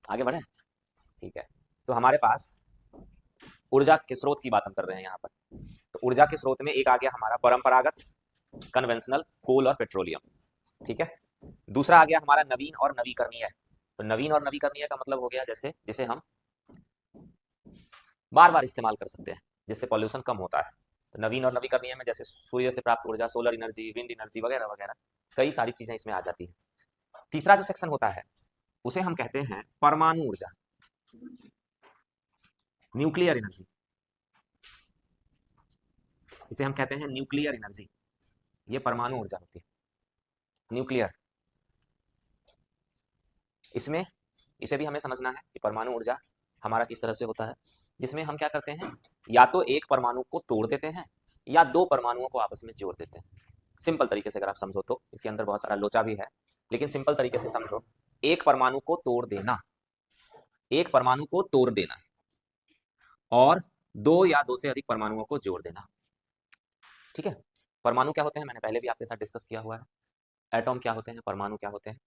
आगे बढ़े। ठीक है। तो हमारे पास ऊर्जा के स्रोत की बात हम कर रहे हैं यहाँ पर। तो ऊर्जा के स्रोत में एक आ गया हमारा परंपरागत, कन्वेंशनल, कोल और पेट्रोलियम। ठीक है। दूसरा आ गया हमारा नवीन और नवीकरणीय। तो नवीन और नवीकरणीय का मतलब हो गया जैसे जिसे हम बार बार इस्तेमाल कर सकते हैं, जिससे पॉल्यूशन कम होता है। तो नवीन और नवीकरणीय में जैसे सूर्य से प्राप्त ऊर्जा, सोलर एनर्जी, विंड एनर्जी वगैरह वगैरह, कई सारी चीजें इसमें आ जाती है। तीसरा जो सेक्शन होता है उसे हम कहते हैं परमाणु ऊर्जा, न्यूक्लियर एनर्जी। इसे हम कहते हैं न्यूक्लियर एनर्जी। ये परमाणु ऊर्जा होती है, न्यूक्लियर। इसमें इसे भी हमें समझना है कि परमाणु ऊर्जा हमारा किस तरह से होता है, जिसमें हम क्या करते हैं, या तो एक परमाणु को तोड़ देते हैं या दो परमाणुओं को आपस में जोड़ देते हैं। सिंपल तरीके से अगर आप समझो तो, इसके अंदर बहुत सारा लोचा भी है, लेकिन सिंपल तरीके से समझो। एक परमाणु को तोड़ देना, एक परमाणु को तोड़ देना और दो या दो से अधिक परमाणुओं को जोड़ देना। ठीक है। परमाणु क्या होते हैं मैंने पहले भी आपके साथ डिस्कस किया हुआ है। एटॉम क्या होते हैं, परमाणु क्या होते हैं,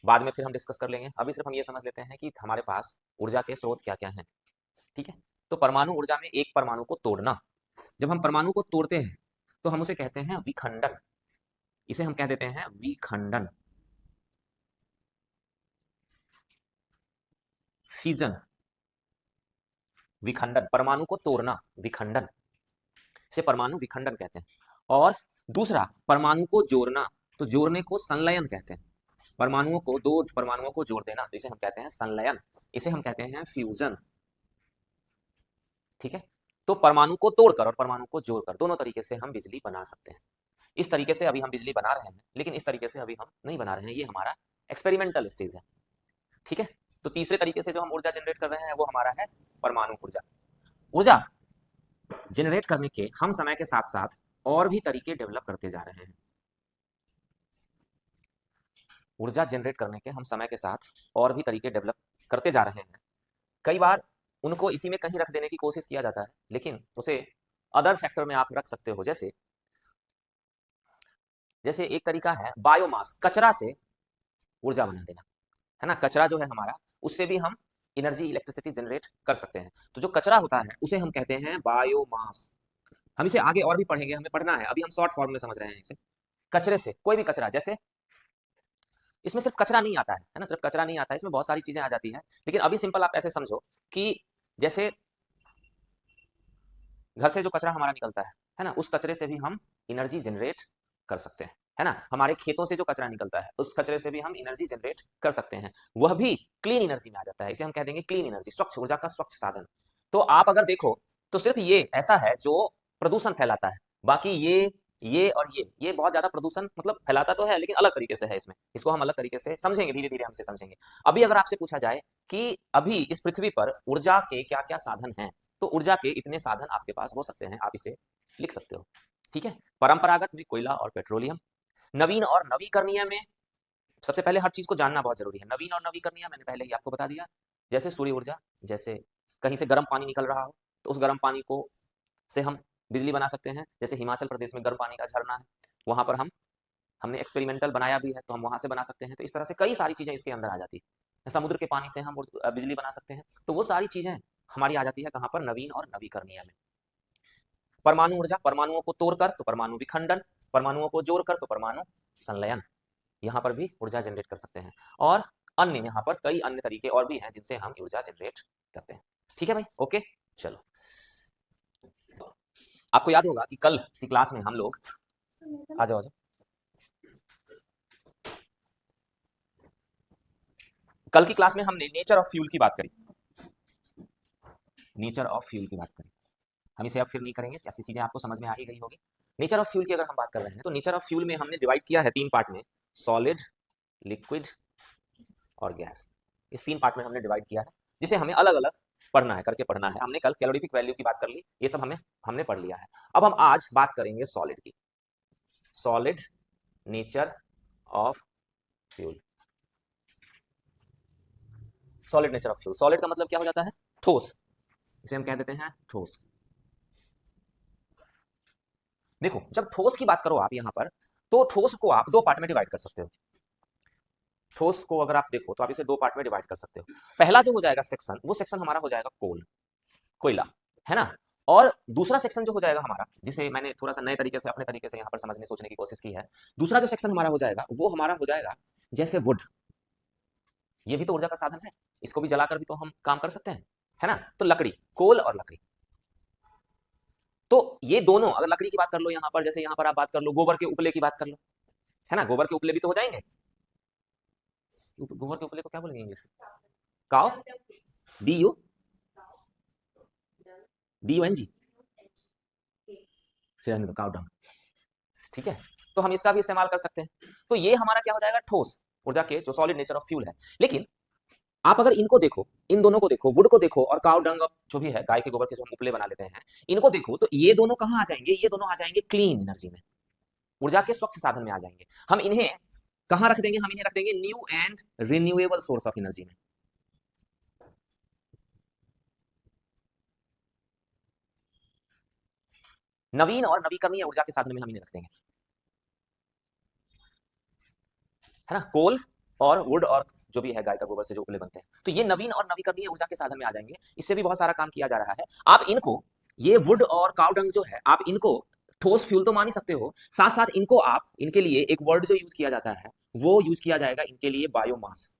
बाद में फिर हम डिस्कस कर लेंगे। अभी सिर्फ हम ये समझ लेते हैं कि हमारे पास ऊर्जा के स्रोत क्या क्या हैं। ठीक है। तो परमाणु ऊर्जा में एक परमाणु को तोड़ना, जब हम परमाणु को तोड़ते हैं तो हम उसे कहते हैं विखंडन। इसे हम कह देते हैं विखंडन, फिजन। विखंडन, परमाणु को तोड़ना, विखंडन, इसे परमाणु विखंडन कहते हैं। और दूसरा परमाणु को जोड़ना, तो जोड़ने को संलयन कहते हैं। परमाणुओं को, दो परमाणुओं को जोड़ देना, तो इसे हम कहते हैं संलयन, इसे हम कहते हैं फ्यूजन। ठीक है। तो परमाणु को तोड़कर और परमाणु को जोड़कर दोनों तरीके से हम बिजली बना सकते हैं। इस तरीके से अभी हम बिजली बना रहे हैं, लेकिन इस तरीके से अभी हम नहीं बना रहे हैं, ये हमारा एक्सपेरिमेंटल स्टेज है। ठीक है। तो तीसरे तरीके से जो हम ऊर्जा जनरेट कर रहे हैं वो हमारा है परमाणु ऊर्जा। ऊर्जा जनरेट करने के हम समय के साथ साथ और भी तरीके डेवलप करते जा रहे हैं। ऊर्जा जनरेट करने के हम समय के साथ और भी तरीके डेवलप करते जा रहे हैं। कई बार उनको इसी में कहीं रख देने की कोशिश किया जाता है, लेकिन उसे अदर फैक्टर में आप रख सकते हो। जैसे जैसे एक तरीका है बायोमास, कचरा से ऊर्जा बना देना, है ना। कचरा जो है हमारा, उससे भी हम एनर्जी, इलेक्ट्रिसिटी जनरेट कर सकते हैं। तो जो कचरा होता है उसे हम कहते हैं बायोमास। हम इसे आगे और भी पढ़ेंगे, हमें पढ़ना है, अभी हम शॉर्ट फॉर्म में समझ रहे हैं इसे। कचरे से, कोई भी कचरा, जैसे इसमें सिर्फ कचरा नहीं आता है ना, सिर्फ कचरा नहीं आता है, इसमें बहुत सारी चीजें आ जाती हैं। लेकिन अभी सिंपल आप ऐसे समझो कि जैसे घर से जो कचरा हमारा निकलता है ना, उस कचरे से भी हम एनर्जी जनरेट कर सकते हैं, है ना। हमारे खेतों से जो कचरा निकलता है उस कचरे से भी हम एनर्जी जनरेट कर सकते हैं, वह भी क्लीन एनर्जी में आ जाता है। इसे हम कह देंगे क्लीन एनर्जी, स्वच्छ ऊर्जा का स्वच्छ साधन। तो आप अगर देखो तो सिर्फ ये ऐसा है जो प्रदूषण फैलाता है, बाकी ये और ये बहुत ज्यादा प्रदूषण मतलब फैलाता तो है, लेकिन अलग तरीके से है। इसमें इसको हम अलग तरीके से समझेंगे, धीरे धीरे हम इसे समझेंगे। अभी अगर आपसे पूछा जाए कि अभी इस पृथ्वी पर ऊर्जा के क्या क्या साधन हैं, तो ऊर्जा के इतने साधन आपके पास हो सकते हैं, आप इसे लिख सकते हो। ठीक है। परंपरागत में कोयला और पेट्रोलियम। नवीन और नवीकरणीय में सबसे पहले हर चीज को जानना बहुत जरूरी है। नवीन और नवीकरणीय मैंने पहले ही आपको बता दिया। जैसे सूर्य ऊर्जा, जैसे कहीं से गर्म पानी निकल रहा हो तो उस गर्म पानी को से हम बिजली बना सकते हैं। जैसे हिमाचल प्रदेश में गर्म पानी का झरना है, वहां पर हमने एक्सपेरिमेंटल बनाया भी है, तो हम वहां से बना सकते हैं। तो इस तरह से कई सारी चीजें इसके अंदर आ जाती है। समुद्र के पानी से हम बिजली बना सकते हैं। तो वो सारी चीजें हमारी आ जाती है कहाँ पर, नवीन और नवीकरणीय में। परमाणु ऊर्जा, परमाणुओं को तोड़कर तो परमाणु विखंडन, परमाणुओं को जोड़कर तो परमाणु संलयन, यहाँ पर भी ऊर्जा जनरेट कर सकते हैं। और अन्य यहाँ पर कई अन्य तरीके और भी हैं जिनसे हम ऊर्जा जनरेट करते हैं। ठीक है भाई, ओके। चलो, आपको याद होगा कि कल की क्लास में हम लोग, आ जाओ आ जाओ, कल की क्लास में हमने नेचर ऑफ फ्यूल की बात करी, नेचर ऑफ फ्यूल की बात करी। हम इसे अब फिर नहीं करेंगे, ऐसी चीजें आपको समझ में आ ही गई होगी। नेचर ऑफ फ्यूल की अगर हम बात कर रहे हैं तो नेचर ऑफ फ्यूल में हमने डिवाइड किया है तीन पार्ट में, सॉलिड, लिक्विड और गैस। इस तीन पार्ट में हमने डिवाइड किया है, जिसे हमें अलग अलग पढ़ना है, करके पढ़ना है। हमने कल कैलोरीफिक वैल्यू की बात कर ली, ये सब हमने पढ़ लिया है। अब हम आज बात करेंगे सॉलिड की। Solid nature of fuel. Solid nature of fuel, solid का मतलब क्या हो जाता है, ठोस। इसे हम कह देते हैं ठोस। देखो, जब ठोस की बात करो आप यहां पर, तो ठोस को आप दो पार्ट में डिवाइड कर सकते हो। ठोस को अगर आप देखो तो आप इसे दो पार्ट में डिवाइड कर सकते हो। पहला जो हो जाएगा सेक्शन, वो सेक्शन हमारा हो जाएगा कोयला, है ना। और दूसरा सेक्शन जो हो जाएगा हमारा, जिसे मैंने थोड़ा सा नए तरीके से अपने तरीके से यहाँ पर समझने सोचने की कोशिश की है, दूसरा जो सेक्शन हमारा हो जाएगा वो हमारा हो जाएगा जैसे वुड। ये भी तो ऊर्जा का साधन है, इसको भी जलाकर भी तो हम काम कर सकते हैं, है ना। तो लकड़ी, कोल और लकड़ी, तो ये दोनों, अगर लकड़ी की बात कर लो यहाँ पर, जैसे यहाँ पर आप बात कर लो गोबर के उपले की बात कर लो, है ना, गोबर के उपले भी तो हो जाएंगे। गोबर के उपले को क्या बोलेंगे इंग्लिश में? काव, डी यू एन जी, फिर काव डंग, ठीक है। तो हम इसका भी इस्तेमाल कर सकते हैं। तो ये हमारा क्या हो जाएगा, ठोस ऊर्जा के जो सॉलिड नेचर ऑफ फ्यूल है। लेकिन आप अगर इनको देखो, इन दोनों को देखो, वुड को देखो और काउ डंग जो भी है, गाय के गोबर के जो हम उपले बना लेते हैं, इनको देखो तो ये दोनों कहाँ आ जाएंगे, ये दोनों आ जाएंगे क्लीन एनर्जी में, ऊर्जा के स्वच्छ साधन में आ जाएंगे। हम इन्हें कहाँ रख देंगे, हम इन्हें रख देंगे new and renewable source of energy में। नवीन और नवीकरणीय ऊर्जा के साधन में हम इन्हें रख देंगे, है ना। कोल और वुड और जो भी है गाय का गोबर से जो उपले बनते हैं, तो ये नवीन और नवीकरणीय ऊर्जा के साधन में आ जाएंगे। इससे भी बहुत सारा काम किया जा रहा है। आप इनको, ये वुड और काउ डंग जो है, आप इनको ठोस फ्यूल तो मान ही सकते हो, साथ साथ इनको आप, इनके लिए एक वर्ड जो यूज किया जाता है वो यूज किया जाएगा इनके लिए बायोमास।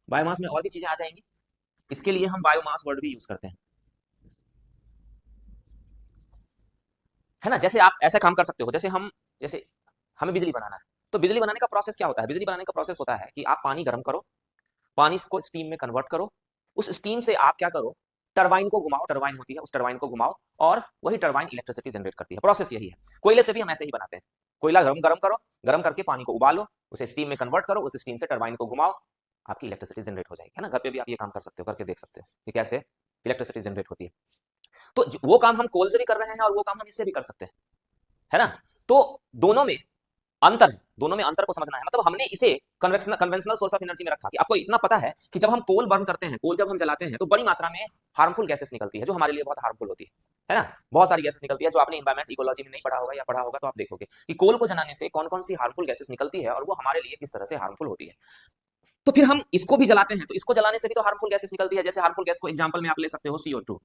बायोमास में और भी चीजें आ जाएंगी, इसके लिए हम बायोमास वर्ड भी यूज करते हैं, है ना। जैसे आप ऐसा काम कर सकते हो, जैसे हमें बिजली बनाना है, तो बिजली बनाने का प्रोसेस क्या होता है, बिजली बनाने का प्रोसेस होता है कि आप पानी गर्म करो, पानी को स्टीम में कन्वर्ट करो, उस स्टीम से आप क्या करो, टरबाइन को घुमाओ, टरबाइन होती है, उस टरबाइन को घुमाओ और वही टरबाइन इलेक्ट्रिसिटी जनरेट करती है। प्रोसेस यही है। कोयले से भी हम ऐसे ही बनाते हैं, कोयला गरम गरम करो, गरम करके पानी को उबालो, उसे स्टीम में कन्वर्ट करो, उस स्टीम से टरबाइन को घुमाओ, आपकी इलेक्ट्रिसिटी जनरेट हो जाएगी, है ना। घर पे भी आप ये काम कर सकते हो, करके देख सकते हो कि कैसे इलेक्ट्रिसिटी जनरेट होती है। तो वो काम हम कोल से भी कर रहे हैं और वो काम हम इससे भी कर सकते हैं, है ना। तो दोनों में अंतर है, दोनों में अंतर को समझना है। मतलब हमने इसे कन्वेंशनल सोर्स ऑफ एनर्जी में रखा कि आपको इतना पता है कि जब हम कोल बर्न करते हैं, कोल जब हम जलाते हैं, तो बड़ी मात्रा में हार्मफुल गैसेस निकलती है, जो हमारे लिए बहुत हार्मफुल होती है ना। बहुत सारी गैसेस निकलती है, जो आपने एनवायरमेंट इकोलॉजी में नहीं पढ़ा होगा या पढ़ा होगा तो आप देखोगे कि कोल को जलाने से कौन कौन सी हार्मफुल गैसेस निकलती है और वो हमारे लिए किस तरह से हार्मफुल होती है। तो फिर हम इसको भी जलाते हैं, तो इसको जलाने से भी तो हार्मफुल गैसेस निकलती है। जैसे हार्मफुल गैस को एग्जाम्पल में आप ले सकते हो CO2,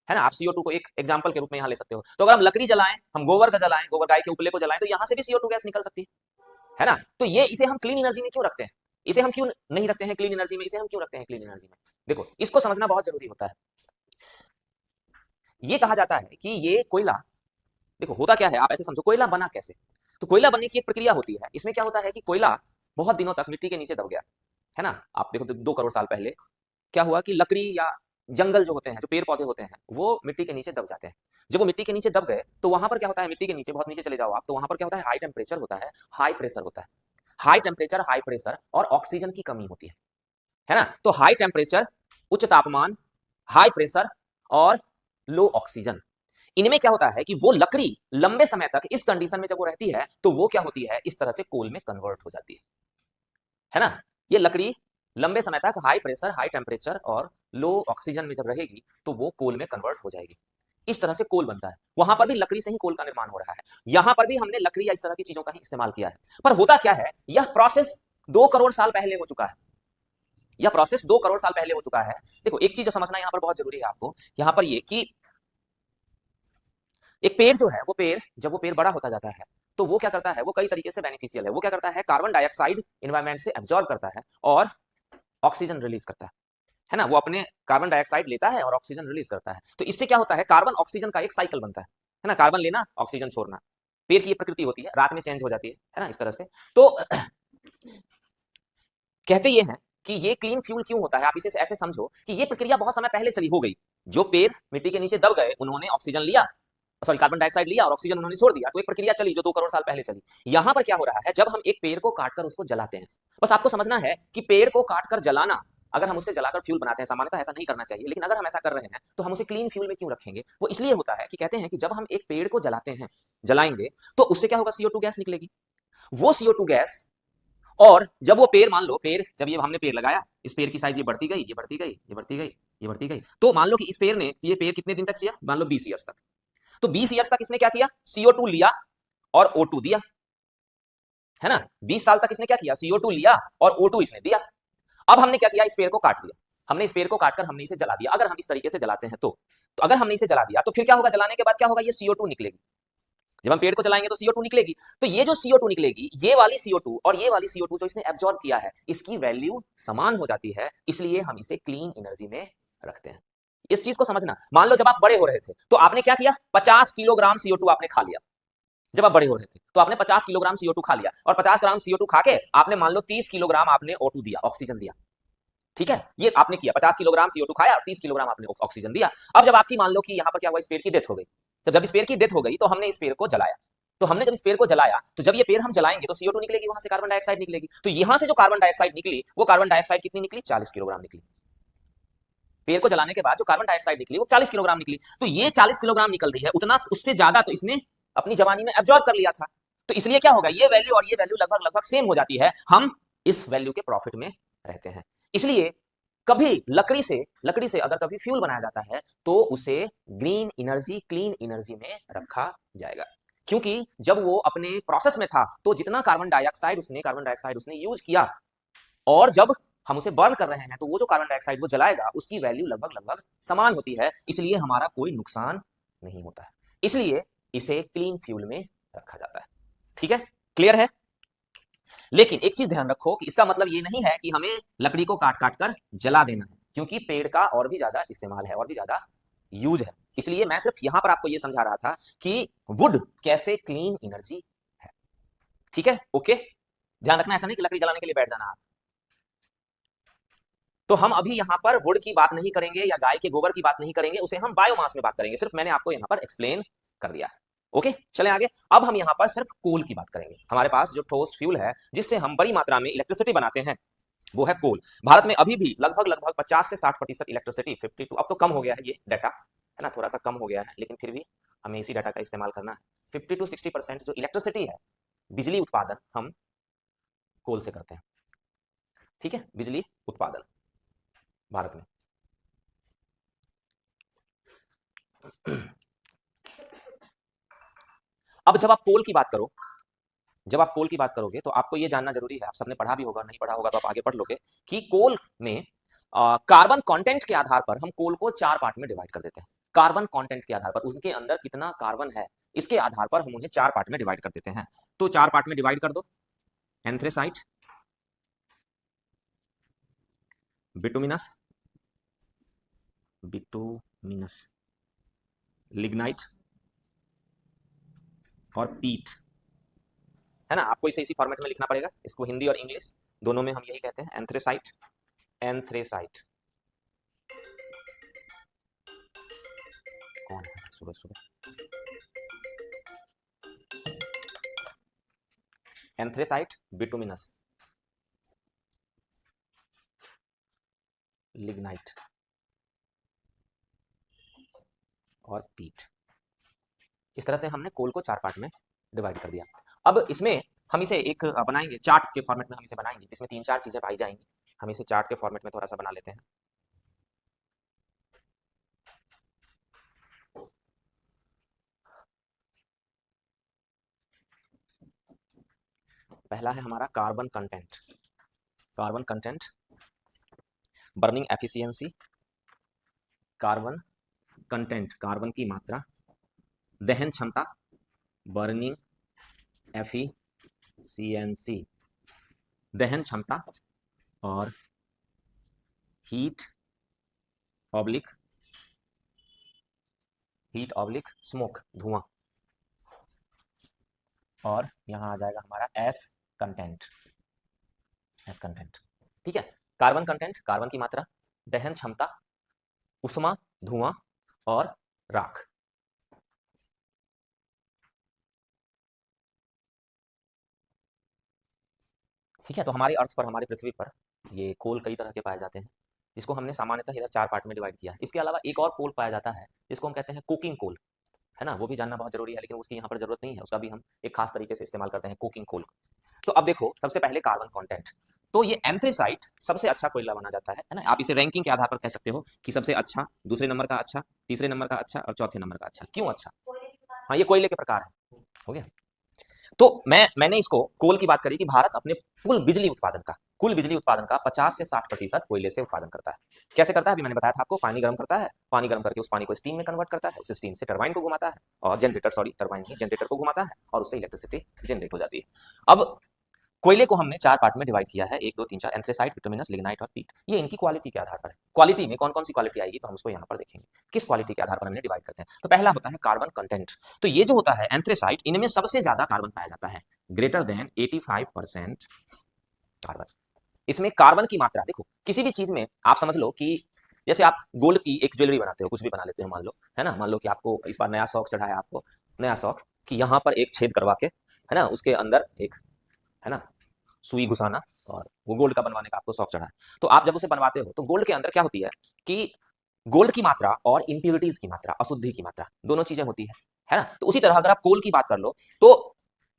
है ना। आप CO2 को एक एग्जांपल के रूप में यहाँ ले सकते हो। तो अगर हम लकड़ी जलाएं, हम गोबर का जलाएं, गोबर गाय के उपले को जलाएं, तो यहाँ से भी CO2 गैस निकल सकती है ना। तो ये, इसे हम क्लीन एनर्जी में क्यों रखते हैं, इसे हम क्यों नहीं रखते हैं क्लीन एनर्जी में, इसे हम क्यों रखते हैं क्लीन एनर्जी में, देखो इसको समझना बहुत जरूरी होता है। ये कहा जाता है कि ये कोयला, देखो होता क्या है, आप ऐसे समझो कोयला बना कैसे। तो कोयला बनने की एक प्रक्रिया होती है। इसमें क्या होता है कि कोयला बहुत दिनों तक मिट्टी के नीचे दब गया, है ना। आप देखो 2 करोड़ साल पहले क्या हुआ कि लकड़ी या जंगल जो होते हैं, जो पेड़ पौधे होते हैं, वो मिट्टी के नीचे दब जाते हैं। जब वो मिट्टी के नीचे दब गए तो वहां पर क्या होता है, मिट्टी के नीचे, बहुत नीचे चले जाओ आप, तो वहां पर क्या होता है, हाई टेम्परेचर होता है, हाई प्रेशर होता है। हाई टेम्परेचर, हाई प्रेशर और ऑक्सीजन की कमी होती है ना। तो हाई टेम्परेचर, उच्च तापमान, हाई प्रेशर और लो ऑक्सीजन, इनमें क्या होता है कि वो लकड़ी लंबे समय तक इस कंडीशन में जब वो रहती है तो वो क्या होती है, इस तरह से कोल में कन्वर्ट हो जाती है ना। ये लकड़ी लंबे समय तक हाई प्रेशर, हाई टेम्परेचर और लो ऑक्सीजन में जब रहेगी तो वो कोल में कन्वर्ट हो जाएगी। इस तरह से कोल बनता है। वहां पर भी लकड़ी से ही कोल का निर्माण हो रहा है, यहां पर भी हमने लकड़ी या इस तरह की चीजों का ही इस्तेमाल किया है। पर होता क्या है, यह प्रोसेस 2 करोड़ साल पहले हो चुका है, यह प्रोसेस 2 करोड़ साल पहले हो चुका है। देखो एक चीज जो समझना यहाँ पर बहुत जरूरी है आपको, यहाँ पर ये कि एक पेड़ जो है, वो पेड़ जब वो पेड़ बड़ा होता जाता है तो वो क्या करता है, वो कई तरीके से बेनिफिशियल है। वो क्या करता है, कार्बन डाइऑक्साइड एनवायरमेंट से एब्जॉर्ब करता है और ऑक्सीजन रिलीज करता है ना। वो अपने कार्बन डाइऑक्साइड लेता है और ऑक्सीजन रिलीज करता है। तो इससे क्या होता है, कार्बन ऑक्सीजन का एक साइकिल बनता है ना। कार्बन लेना, ऑक्सीजन छोड़ना, पेड़ की ये प्रकृति होती है, रात में चेंज हो जाती है ना, इस तरह से। तो कहते ये हैं कि ये क्लीन फ्यूल क्यों होता है, आप इसे ऐसे समझो कि ये प्रक्रिया बहुत समय पहले चली हो गई। जो पेड़ मिट्टी के नीचे दब गए, उन्होंने ऑक्सीजन लिया, सॉरी कार्बन डाइऑक्साइड लिया और ऑक्सीजन उन्होंने छोड़ दिया, तो एक प्रक्रिया चली जो 2 करोड़ साल पहले चली। यहां पर क्या हो रहा है, जब हम एक पेड़ को काटकर उसको जलाते हैं, बस आपको समझना है कि पेड़ को काटकर जलाना, अगर हम उसे जलाकर फ्यूल बनाते हैं, सामान्यतः ऐसा नहीं करना चाहिए, लेकिन अगर हम ऐसा कर रहे हैं तो हम उसे क्लीन फ्यूल में क्यों रखेंगे। वो इसलिए होता है कि कहते हैं कि जब हम एक पेड़ को जलाते हैं, जलाएंगे, तो उससे क्या होगा, CO2 गैस निकलेगी। वो CO2 गैस, और जब वो पेड़, मान लो पेड़, जब ये हमने पेड़ लगाया, इस पेड़ की साइज ये बढ़ती गई, ये बढ़ती गई, ये बढ़ती गई, ये बढ़ती गई, तो मान लो कि इस पेड़ ने, ये पेड़ कितने दिन तक जिया, मान लो 20 ईयर्स तक। तो 20 ईयर्स तक इसने क्या किया, CO2 लिया और O2 दिया, है ना। 20 साल तक इसने क्या किया, CO2 लिया और O2 इसने दिया। अब हमने क्या किया, इस पेड़ को काट दिया, हमने इस पेड़ को काटकर हमने इसे जला दिया। अगर हम इस तरीके से जलाते हैं तो अगर हमने इसे जला दिया तो फिर क्या होगा, जलाने के बाद क्या होगा, ये CO2 निकलेगी। जब हम पेड़ को जलाएंगे तो CO2 निकलेगी। तो ये जो CO2 निकलेगी, ये वाली CO2 और ये वाली CO2 जो इसने एब्जॉर्ब किया है, इसकी वैल्यू समान हो जाती है, इसलिए हम इसे क्लीन एनर्जी में रखते हैं। इस चीज को समझना। मान लो जब आप बड़े हो रहे थे तो आपने क्या किया, 50 किलोग्राम CO2 आपने खा लिया। जब आप बड़े हो रहे थे तो आपने 50 किलोग्राम CO2 खा लिया और 50 ग्राम CO2 खा के आपने मान लो 30 किलोग्राम आपने O2 दिया, ऑक्सीजन दिया। ठीक है, ये आपने किया, 50 किलोग्राम CO2 खाया और 30 किलोग्राम आपने ऑक्सीजन दिया। अब जब आपकी मान लो कि यहां पर क्या हुआ, इस पेड़ की डेथ हो गई। तो जब इस पेड़ की डेथ हो गई तो हमने इस पेड़ को जलाया। तो हमने जब इस पेड़ को जलाया तो जब ये पेड़ हम जलाएंगे तो CO2 निकलेगी, वहां से कार्बन डाइऑक्साइड निकलेगी। तो यहां से जो कार्बन डाइऑक्साइड निकली, वो कार्बन डाइऑक्साइड कितनी निकली, 40 किलोग्राम निकली। पेड़ को जलाने के बाद जो कार्बन डाइऑक्साइड निकली वो 40 किलोग्राम निकली। तो ये 40 किलोग्राम निकल रही है, उतना उससे ज्यादा तो इसने अपनी जवानी में एब्जॉर्ब कर लिया था। तो इसलिए क्या होगा, ये वैल्यू और ये वैल्यू लगभग लगभग सेम हो जाती है, हम इस वैल्यू के प्रॉफिट में रहते हैं। इसलिए कभी लकड़ी से अगर कभी फ्यूल बनाया जाता है तो उसे ग्रीन एनर्जी, क्लीन एनर्जी में रखा जाएगा। क्योंकि जब वो अपने प्रोसेस में था तो जितना कार्बन डाइऑक्साइड उसने यूज किया, और जब हम उसे बर्न कर रहे हैं तो वो जो कार्बन डाइऑक्साइड वो जलाएगा, उसकी वैल्यू लगभग लगभग समान होती है, इसलिए हमारा कोई नुकसान नहीं होता है। इसलिए इसे क्लीन फ्यूल में रखा जाता है। ठीक है, क्लियर है। लेकिन एक चीज ध्यान रखो कि इसका मतलब ये नहीं है कि हमें लकड़ी को काट काट कर जला देना है, क्योंकि पेड़ का और भी ज्यादा इस्तेमाल है, और भी ज्यादा यूज है। इसलिए मैं सिर्फ यहां पर आपको ये समझा रहा था कि वुड कैसे क्लीन एनर्जी है। ठीक है, ओके, ध्यान रखना, ऐसा नहीं कि लकड़ी जलाने के लिए बैठ जाना आप। तो हम अभी यहां पर वुड की बात नहीं करेंगे या गाय के गोबर की बात नहीं करेंगे, उसे हम बायोमास में बात करेंगे। सिर्फ मैंने आपको यहां पर एक्सप्लेन कर दिया है। ओके, चलें आगे। अब हम यहां पर सिर्फ कोल की बात करेंगे। हमारे पास जो ठोस फ्यूल है जिससे हम बड़ी मात्रा में इलेक्ट्रिसिटी बनाते हैं, वो है कोल। भारत में अभी भी लगभग लगभग 50 से 60% इलेक्ट्रिसिटी, 52, अब तो कम हो गया है ये डाटा, है ना, थोड़ा सा कम हो गया है, लेकिन फिर भी हमें इसी डाटा का इस्तेमाल करना है। 50 to 60% जो इलेक्ट्रिसिटी है, बिजली उत्पादन, हम कोल से करते हैं। ठीक है, बिजली उत्पादन भारत में। अब जब आप कोल की बात करो, जब आप कोल की बात करोगे तो आपको यह जानना जरूरी है, आप सबने पढ़ा भी होगा, नहीं पढ़ा होगा तो आप आगे पढ़ लोगे, कि कोल में कार्बन कंटेंट के आधार पर हम कोल को 4 पार्ट में डिवाइड कर देते हैं। कार्बन कंटेंट के आधार पर, उनके अंदर कितना कार्बन है, इसके आधार पर हम उन्हें 4 पार्ट में डिवाइड कर देते हैं। तो 4 पार्ट में डिवाइड कर दो। एंथ्रेसाइट, बिटुमिनस, लिग्नाइट और पीट, है ना। आपको इसे इसी फॉर्मेट में लिखना पड़ेगा, इसको हिंदी और इंग्लिश दोनों में हम यही कहते हैं, एंथ्रेसाइट। एंथ्रेसाइट कौन है सुबह सुबह, एंथ्रेसाइट, बिटुमिनस, लिग्नाइट और पीट। इस तरह से हमने कोल को 4 पार्ट में डिवाइड कर दिया। अब इसमें हम इसे एक बनाएंगे चार्ट के फॉर्मेट में, हम इसे बनाएंगे, इसमें 3-4 चीजें पाई जाएंगी। हम इसे चार्ट के फॉर्मेट में थोड़ा सा बना लेते हैं। पहला है हमारा carbon content. Carbon content, burning efficiency, carbon content, carbon की मात्रा, दहन क्षमता, बर्निंग एफिशिएंसी, दहन क्षमता, और हीट ऑब्लिक स्मोक, धुआं, और यहां आ जाएगा हमारा एस कंटेंट। ठीक है, कार्बन कंटेंट, कार्बन की मात्रा, दहन क्षमता, उष्मा, धुआं और राख। ठीक है, तो हमारी अर्थ पर, हमारी पृथ्वी पर ये कोल कई तरह के पाए जाते हैं, जिसको हमने सामान्यतः इधर 4 पार्ट में डिवाइड किया है। इसके अलावा एक और कोल पाया जाता है जिसको हम कहते हैं कुकिंग कोल, है ना, वो भी जानना बहुत जरूरी है, लेकिन उसकी यहाँ पर जरूरत नहीं है, उसका भी हम एक खास तरीके से इस्तेमाल करते हैं, कुकिंग कोल। तो अब देखो, सबसे पहले कार्बन कंटेंट। तो ये एंथ्रेसाइट सबसे अच्छा कोयला माना जाता है ना। आप इसे रैंकिंग के आधार पर कह सकते हो कि सबसे अच्छा, दूसरे नंबर का अच्छा, तीसरे नंबर का अच्छा और चौथे नंबर का अच्छा। क्यों अच्छा? हाँ, ये कोयले के प्रकार है। हो गया। तो मैंने इसको कोल की बात करी कि भारत अपने कुल बिजली उत्पादन का 50 से 60% कोयले से उत्पादन करता है। कैसे करता है? अभी मैंने बताया था आपको, पानी गर्म करता है, पानी गर्म करके उस पानी को स्टीम में कन्वर्ट करता है, उस स्टीम से टरबाइन को घुमाता है और टरबाइन ही जनरेटर को घुमाता है और उससे इलेक्ट्रिसिटी जनरेट हो जाती है। अब कोयले को हमने 4 पार्ट में डिवाइड किया है, 1 2 3 4, एंथ्रेसाइट, बिटुमिनस, लिग्नाइट और पीट। ये इनकी क्वालिटी के आधार पर है। क्वालिटी में कौन कौन सी क्वालिटी आएगी तो हम उसको यहाँ पर देखेंगे, किस क्वालिटी के आधार पर हमने डिवाइड करते हैं। तो पहला होता है कार्बन कंटेंट। तो ये जो होता है एंथ्रेसाइट, इनमें सबसे ज्यादा कार्बन पाया जाता है, ग्रेटर देन 85% कार्बन। इसमें कार्बन की मात्रा देखो, किसी भी चीज में आप समझ लो कि जैसे आप गोल्ड की एक ज्वेलरी बनाते हो, कुछ भी बना लेते हो, मान लो, है ना, मान लो कि आपको इस बार नया शौक चढ़ा है, आपको नया शौक कि यहाँ पर एक छेद करवा के, है ना, उसके अंदर एक, है ना, सुई घुसाना, और वो गोल्ड का बनवाने का आपको शौक चढ़ा है। तो आप जब उसे बनवाते हो तो गोल्ड के अंदर क्या होती है कि गोल्ड की मात्रा और इंप्योरिटीज की मात्रा, अशुद्धि की मात्रा, दोनों चीजें होती है ना। तो उसी तरह अगर आप कोल की बात कर लो तो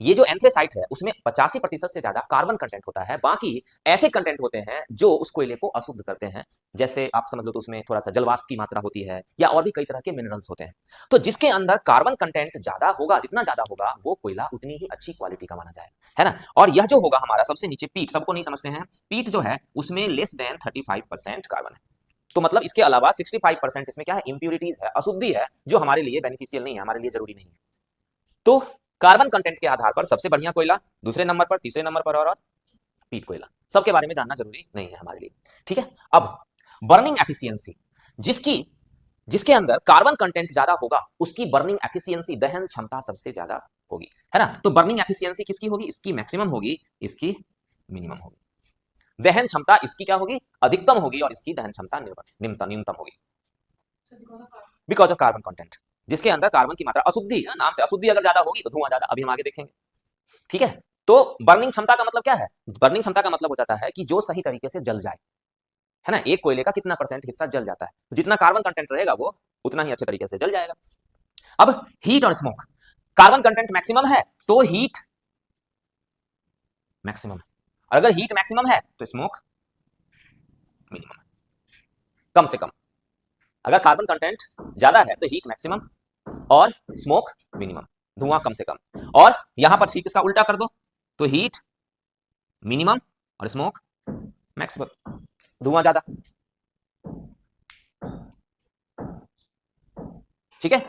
ये जो एंथ्रेसाइट है उसमें 85% से ज्यादा कार्बन कंटेंट होता है। बाकी ऐसे कंटेंट होते हैं जो उस कोयले को अशुद्ध करते हैं, जैसे आप समझ लो तो उसमें थोड़ा सा जलवाष्प की मात्रा होती है, या और भी कई तरह के मिनरल्स होते हैं। तो जिसके अंदर कार्बन कंटेंट ज्यादा होगा, जितना ज्यादा होगा वो कोयला उतनी ही अच्छी क्वालिटी का माना जाएगा, है ना। और यह जो होगा हमारा सबसे नीचे पीट, सबको नहीं समझते हैं, पीट जो है उसमें लेस देन 35% कार्बन है। तो मतलब इसके अलावा 65% इसमें क्या है, इंप्यूरिटीज है, अशुद्धि है, जो हमारे लिए बेनिफिशियल नहीं है, हमारे लिए जरूरी नहीं है। तो कार्बन कंटेंट के आधार पर सबसे बढ़िया कोयला, दूसरे नंबर पर, तीसरे नंबर पर, और पीट कोयला। सबके बारे में जानना जरूरी नहीं है हमारे लिए, ठीक है। अब बर्निंग एफिशिएंसी, जिसकी जिसके अंदर कार्बन कंटेंट ज्यादा होगा उसकी बर्निंग एफिशिएंसी, दहन क्षमता सबसे ज्यादा होगी, है ना। तो बर्निंग एफिशिएंसी किसकी होगी? इसकी मैक्सिमम होगी, इसकी मिनिमम होगी। दहन क्षमता इसकी क्या होगी? अधिकतम होगी, और इसकी दहन क्षमता न्यूनतम होगी, बिकॉज ऑफ कार्बन कंटेंट। जिसके अंदर कार्बन की मात्रा, अशुद्धि, नाम से अशुद्धि अगर ज्यादा होगी तो धुआं ज्यादा, अभी हम आगे देखेंगे, ठीक है। तो बर्निंग क्षमता का मतलब क्या है? बर्निंग क्षमता का मतलब हो जाता है कि जो सही तरीके से जल जाए, है ना। एक कोयले का कितना % हिस्सा जल जाता है, तो जितना कार्बन कंटेंट रहेगा वो उतना ही अच्छे तरीके से जल जाएगा। अब हीट और स्मोक, कार्बन कंटेंट मैक्सिमम है तो हीट मैक्सिमम है, और अगर हीट मैक्सिमम है तो स्मोक मिनिमम है, कम से कम। अगर कार्बन कंटेंट ज्यादा है तो हीट मैक्सिमम और स्मोक मिनिमम, धुआं कम से कम। और यहां पर ठीक इसका उल्टा कर दो, तो हीट मिनिमम और स्मोक मैक्सिमम, धुआं ज्यादा, ठीक है।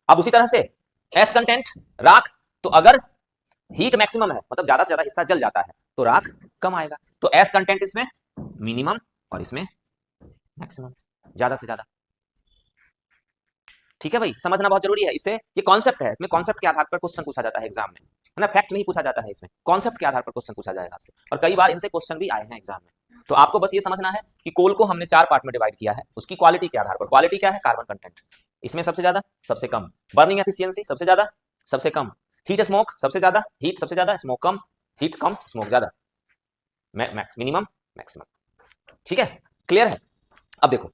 अब उसी तरह से एस कंटेंट, राख, तो अगर हीट मैक्सिमम है मतलब ज्यादा से ज्यादा हिस्सा जल जाता है तो राख कम आएगा। तो एस कंटेंट इसमें मिनिमम और इसमें मैक्सिमम, ज्यादा से ज्यादा, ठीक है भाई। समझना बहुत जरूरी है, इससे ये कॉन्सेप्ट है, इसमें कॉन्सेप्ट के आधार पर क्वेश्चन पूछा जाता है एग्जाम में, है ना। फैक्ट नहीं पूछा जाता है इसमें, कॉन्सेप्ट के आधार पर क्वेश्चन पूछा जाएगा आपसे, और कई बार इनसे क्वेश्चन भी आए हैं एग्जाम में। तो आपको बस ये समझना है कि कोल को हमने 4 पार्ट में डिवाइड किया है, उसकी क्वालिटी के आधार पर। क्वालिटी क्या है? कार्बन कंटेंट, इसमें सबसे ज्यादा, सबसे कम। बर्निंग एफिशिएंसी सबसे ज्यादा, सबसे कम। हीट स्मोक सबसे ज्यादा, हीट सबसे ज्यादा, स्मोक कम, हीट कम, स्मोक ज्यादा, मिनिमम मैक्सिमम, ठीक है। क्लियर है? अब देखो,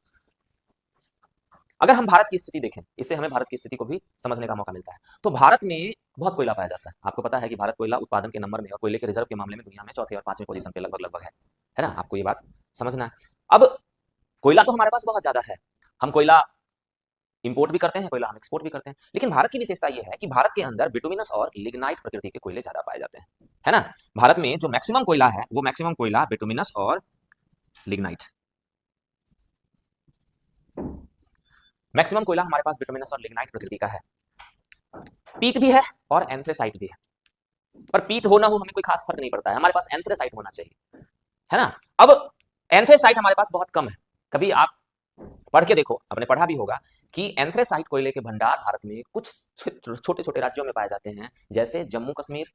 अगर हम भारत की स्थिति देखें, इससे हमें भारत की स्थिति को भी समझने का मौका मिलता है। तो भारत में बहुत कोयला पाया जाता है। आपको पता है कि भारत कोयला उत्पादन के नंबर में और कोयले के रिजर्व के मामले में दुनिया में चौथे और 5वें पोजीशन पे लगभग लगभग है ना। आपको ये बात समझना है। अब कोयला तो हमारे पास बहुत ज्यादा है, हम कोयला इंपोर्ट भी करते हैं, कोयला हम एक्सपोर्ट भी करते हैं। लेकिन भारत की विशेषता यह है कि भारत के अंदर बिटुमिनस और लिग्नाइट प्रकृति के कोयले ज्यादा पाए जाते हैं, है ना। भारत में जो मैक्सिमम कोयला है वो मैक्सिमम कोयला बिटुमिनस और लिग्नाइट, मैक्सिमम कोयला हमारे पास बिटुमिनस और लिग्नाइट प्रकृति का है। पीट भी है और एंथ्रेसाइट भी है, पर पीट हो ना हो हमें कोई खास फर्क नहीं पड़ता है, हमारे पास एंथ्रेसाइट होना चाहिए, है ना। अब एंथ्रेसाइट हमारे पास बहुत कम है। कभी आप पढ़ के देखो, आपने पढ़ा भी होगा कि एंथ्रेसाइट कोयले के भंडार भारत में कुछ छोटे छोटे राज्यों में पाए जाते हैं, जैसे जम्मू कश्मीर,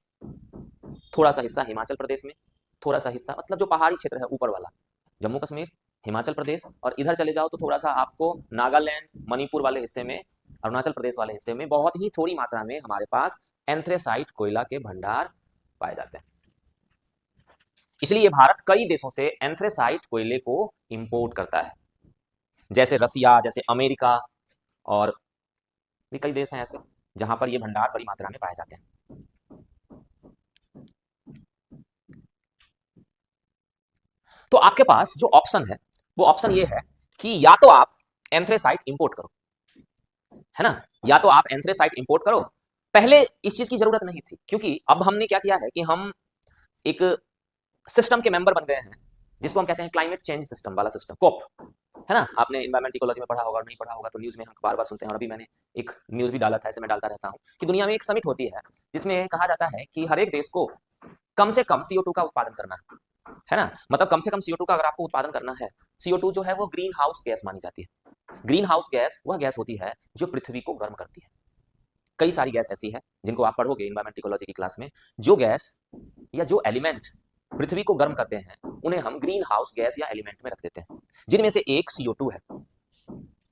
थोड़ा सा हिस्सा हिमाचल प्रदेश में, थोड़ा सा हिस्सा मतलब जो पहाड़ी क्षेत्र है ऊपर वाला, जम्मू कश्मीर, हिमाचल प्रदेश, और इधर चले जाओ तो थोड़ा सा आपको नागालैंड, मणिपुर वाले हिस्से में, अरुणाचल प्रदेश वाले हिस्से में बहुत ही थोड़ी मात्रा में हमारे पास एंथ्रेसाइट कोयला के भंडार पाए जाते हैं। इसलिए भारत कई देशों से एंथ्रेसाइट कोयले को इंपोर्ट करता है, जैसे रसिया, जैसे अमेरिका, और भी कई देश हैं ऐसे जहां पर ये भंडार बड़ी मात्रा में पाए जाते हैं। तो आपके पास जो ऑप्शन है वो ऑप्शन ये है कि या तो आप एंथ्रेसाइट इंपोर्ट करो, है ना, या तो आप एंथ्रेसाइट इंपोर्ट करो, पहले इस चीज की जरूरत नहीं थी, क्योंकि अब हमने क्या किया है कि हम एक सिस्टम के मेंबर बन गए हैं, जिसको हम कहते हैं क्लाइमेट चेंज सिस्टम वाला सिस्टम, कोप, है ना। आपने इन्वायरमेंट इकोलॉजी में पढ़ा होगा और नहीं पढ़ा होगा तो न्यूज में हम बार बार सुनते हैं, और अभी मैंने एक न्यूज भी डाला था, ऐसे मैं डालता रहता हूँ कि दुनिया में एक समिट होती है जिसमें कहा जाता है कि हर एक देश को कम से कम CO2 का उत्पादन करना है ना। मतलब कम से कम CO2 का अगर आपको उत्पादन करना है, CO2 जो है वो ग्रीन हाउस गैस मानी जाती है। ग्रीन हाउस गैस वह गैस होती है जो पृथ्वी को गर्म करती है। कई सारी गैस ऐसी है जिनको आप पढ़ोगे इन्वायरमेंट इकोलॉजी की क्लास में, जो गैस या जो एलिमेंट पृथ्वी को गर्म करते हैं उन्हें हम ग्रीन हाउस गैस या एलिमेंट में रख देते हैं, जिनमें से एक CO2 है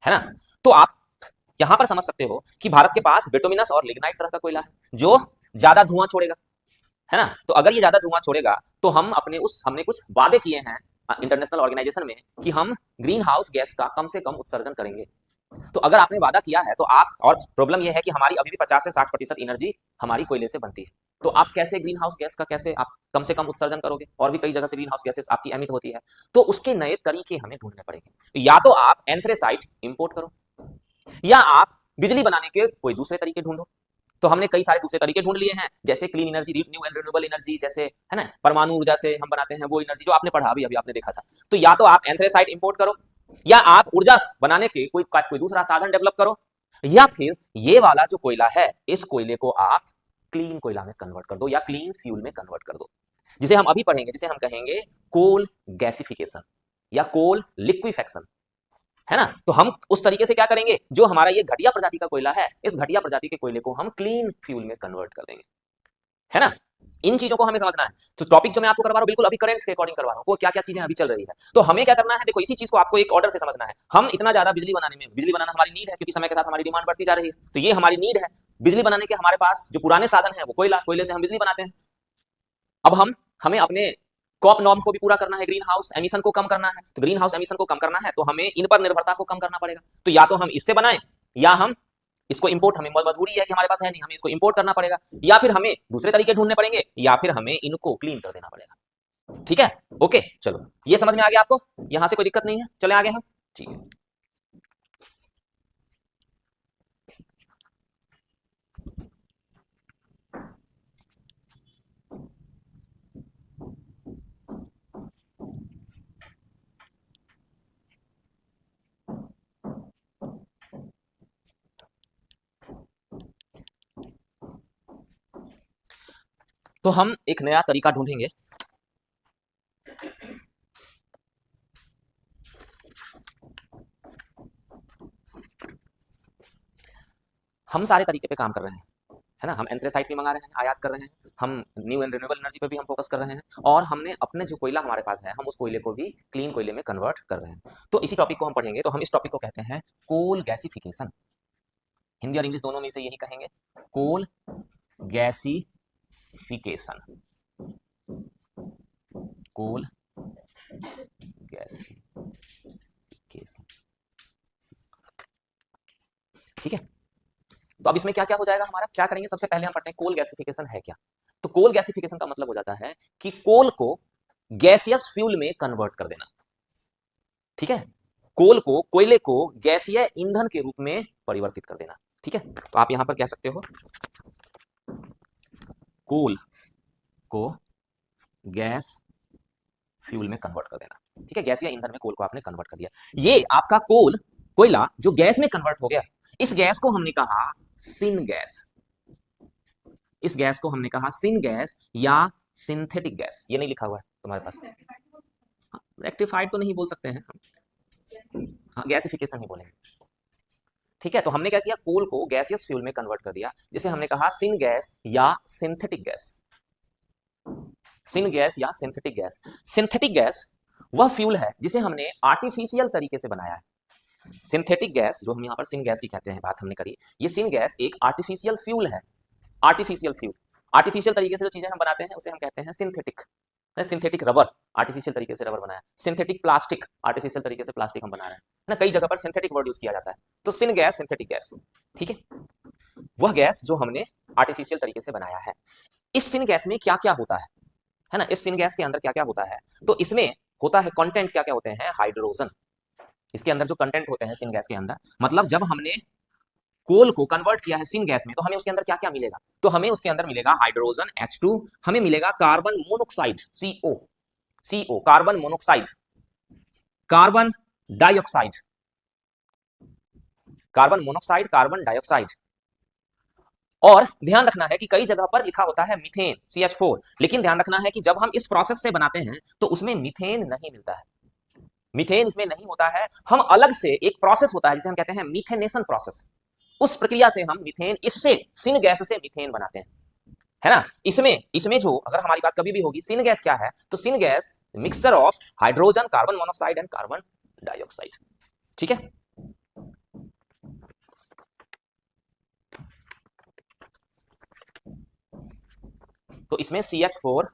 ना। तो आप यहां पर समझ सकते हो कि भारत के पास बिटुमिनस और लिग्नाइट तरह का कोयला है जो ज्यादा धुआं छोड़ेगा, है ना। तो अगर ये ज्यादा धुआं छोड़ेगा तो हम हमने कुछ वादे किए हैं इंटरनेशनल ऑर्गेनाइजेशन में कि हम ग्रीन हाउस गैस का कम से कम उत्सर्जन करेंगे। तो अगर आपने वादा किया है तो आप, और प्रॉब्लम यह है कि हमारी अभी भी 50 से 60% एनर्जी हमारी कोयले से बनती है, तो आप कैसे ग्रीन हाउस गैस का कैसे आप कम से कम उत्सर्जन करोगे, और भी कई जगह से ग्रीन हाउस गैसेस आपकी एमिट होती है, तो उसके नए तरीके हमें ढूंढने पड़ेंगे। या तो आप एंथ्रेसाइट इंपोर्ट करो, या आप बिजली बनाने के कोई दूसरे तरीके ढूंढो। तो हमने कई सारे दूसरे तरीके ढूंढ लिए हैं, जैसे clean energy, new and renewable energy, जैसे है ना परमाणु ऊर्जा से हम बनाते हैं वो एनर्जी जो आपने पढ़ा अभी आपने देखा था। तो या तो आप एंथ्रेसाइट इंपोर्ट करो, या आप ऊर्जा बनाने के कोई दूसरा साधन डेवलप करो, या फिर ये वाला जो कोयला है इस कोयले को आप क्लीन कोयला में कन्वर्ट कर दो या क्लीन फ्यूल में कन्वर्ट कर दो, जिसे हम अभी पढ़ेंगे, जिसे हम कहेंगे कोल गैसिफिकेशन या कोल लिक्विफेक्शन, है ना। तो हम उस तरीके से क्या करेंगे, जो हमारा ये घटिया प्रजाति का कोयला है इस घटिया प्रजाति के कोयले को हम क्लीन फ्यूल में कन्वर्ट कर देंगे, है ना। इन चीजों को हमें समझना है। तो टॉपिक जो मैं आपको करवा रहा हूं बिल्कुल अभी करंट के अकॉर्डिंग करवा रहा हूं, क्या क्या चीजें अभी चल रही है। तो हमें क्या करना है, देखो इसी चीज को आपको एक ऑर्डर से समझना है। हम इतना ज्यादा बिजली बनाना हमारी नीड है, क्योंकि समय के साथ हमारी डिमांड बढ़ती जा रही है, तो ये हमारी नीड है बिजली बनाने के। हमारे पास जो पुराने साधन है वो कोयले से हम बिजली बनाते हैं। अब हमें अपने कॉप नॉर्म को भी पूरा करना है, ग्रीन हाउस एमिशन को कम करना है। तो ग्रीन हाउस एमिशन को कम करना है तो हमें इन पर निर्भरता को कम करना पड़ेगा। तो या तो हम इससे बनाएं, या हम इसको इंपोर्ट, हमें मजबूरी है कि हमारे पास है नहीं, हमें इसको इंपोर्ट करना पड़ेगा, या फिर हमें दूसरे तरीके ढूंढने पड़ेंगे, या फिर हमें इनको क्लीन कर देना पड़ेगा। ठीक है, ओके, चलो ये समझ में आ गया आपको, यहां से कोई दिक्कत नहीं है, चले आगे हम। ठीक है, तो हम एक नया तरीका ढूंढेंगे। हम सारे तरीके पे काम कर रहे हैं, है ना। हम एंथ्रेसाइट भी मंगा रहे हैं, आयात कर रहे हैं, हम न्यू एंड रिन्यूएबल एनर्जी पे भी हम फोकस कर रहे हैं, और हमने अपने जो कोयला हमारे पास है हम उस कोयले को भी क्लीन कोयले में कन्वर्ट कर रहे हैं। तो इसी टॉपिक को हम पढ़ेंगे। तो हम इस टॉपिक को कहते हैं कोल गैसिफिकेशन। हिंदी और इंग्लिश दोनों में से यही कहेंगे, कोल गैसिफिकेशन, कोल गैसिफिकेशन। ठीक है, तो अब इसमें क्या क्या हो जाएगा, हमारा क्या करेंगे, सबसे पहले हम पढ़ते हैं कोल गैसिफिकेशन है क्या। तो कोल गैसिफिकेशन का मतलब हो जाता है कि कोल को गैसियस फ्यूल में कन्वर्ट कर देना। ठीक है, कोल को, कोयले को गैसीय ईंधन के रूप में परिवर्तित कर देना। ठीक है, तो आप यहां पर कह सकते हो कोल को गैस फ्यूल में कन्वर्ट कर देना। ठीक है, गैसीय ईंधन में कोल को आपने कन्वर्ट कर दिया। ये आपका कोयला जो गैस में कन्वर्ट हो गया, इस गैस को हमने कहा सिन गैस। इस गैस को हमने कहा सिन गैस या सिंथेटिक गैस। ये नहीं लिखा हुआ है तुम्हारे पास, रेक्टिफाइड तो नहीं बोल सकते हैं, हाँ गैसिफिकेशन ही बोलेंगे। ठीक है, तो हमने क्या किया, कोल को गैसियस फ्यूल में कन्वर्ट कर दिया, जिसे हमने कहा सिन गैस या सिंथेटिक गैस। सिन गैस या सिंथेटिक गैस। सिंथेटिक गैस वह फ्यूल है जिसे हमने आर्टिफिशियल तरीके से बनाया है। सिंथेटिक गैस जो हम यहाँ पर सिन गैस की कहते हैं, बात हमने करी, ये सिन गैस एक आर्टिफिशियल फ्यूल है। आर्टिफिशियल फ्यूल, आर्टिफिशियल तरीके से जो चीजें हम बनाते हैं उसे हम कहते हैं सिंथेटिक। सिंथेटिक रबर, आर्टिफिशियल तरीके से रबर बनाया। सिंथेटिक प्लास्टिक, आर्टिफिशियल तरीके से प्लास्टिक हम बना रहे हैं, है ना। कई जगह पर सिंथेटिक वर्ड यूज किया जाता है। तो सिन गैस, सिंथेटिक गैस, ठीक है, वह गैस जो हमने आर्टिफिशियल तरीके से बनाया है। इस सिन गैस में क्या क्या होता है ना, इस सिन गैस के अंदर क्या क्या होता है, तो इसमें होता है कंटेंट, क्या क्या होते हैं, हाइड्रोजन। इसके अंदर जो कंटेंट होते हैं सिन गैस के अंदर, मतलब जब हमने कोल को कन्वर्ट किया है सिन गैस में, तो हमें उसके अंदर क्या क्या मिलेगा? तो हमें उसके अंदर मिलेगा हाइड्रोजन H2, हमें मिलेगा carbon monoxide CO, carbon monoxide, carbon dioxide, carbon monoxide, carbon dioxide. और ध्यान रखना है कि कई जगह पर लिखा होता है मीथेन CH4, लेकिन ध्यान रखना है कि जब हम इस प्रोसेस से बनाते हैं तो उसमें मीथेन नहीं मिलता है, मीथेन इसमें नहीं होता है। हम अलग से एक प्रोसेस होता है जिसे हम कहते हैं मीथेनेशन प्रोसेस, उस प्रक्रिया से हम मीथेन, इससे सिन गैस से मीथेन बनाते हैं, है ना। इसमें इसमें जो अगर हमारी बात कभी भी होगी, सिन गैस क्या है? तो syn gas mixture of hydrogen, carbon monoxide and carbon dioxide, ठीक है। तो इसमें CH4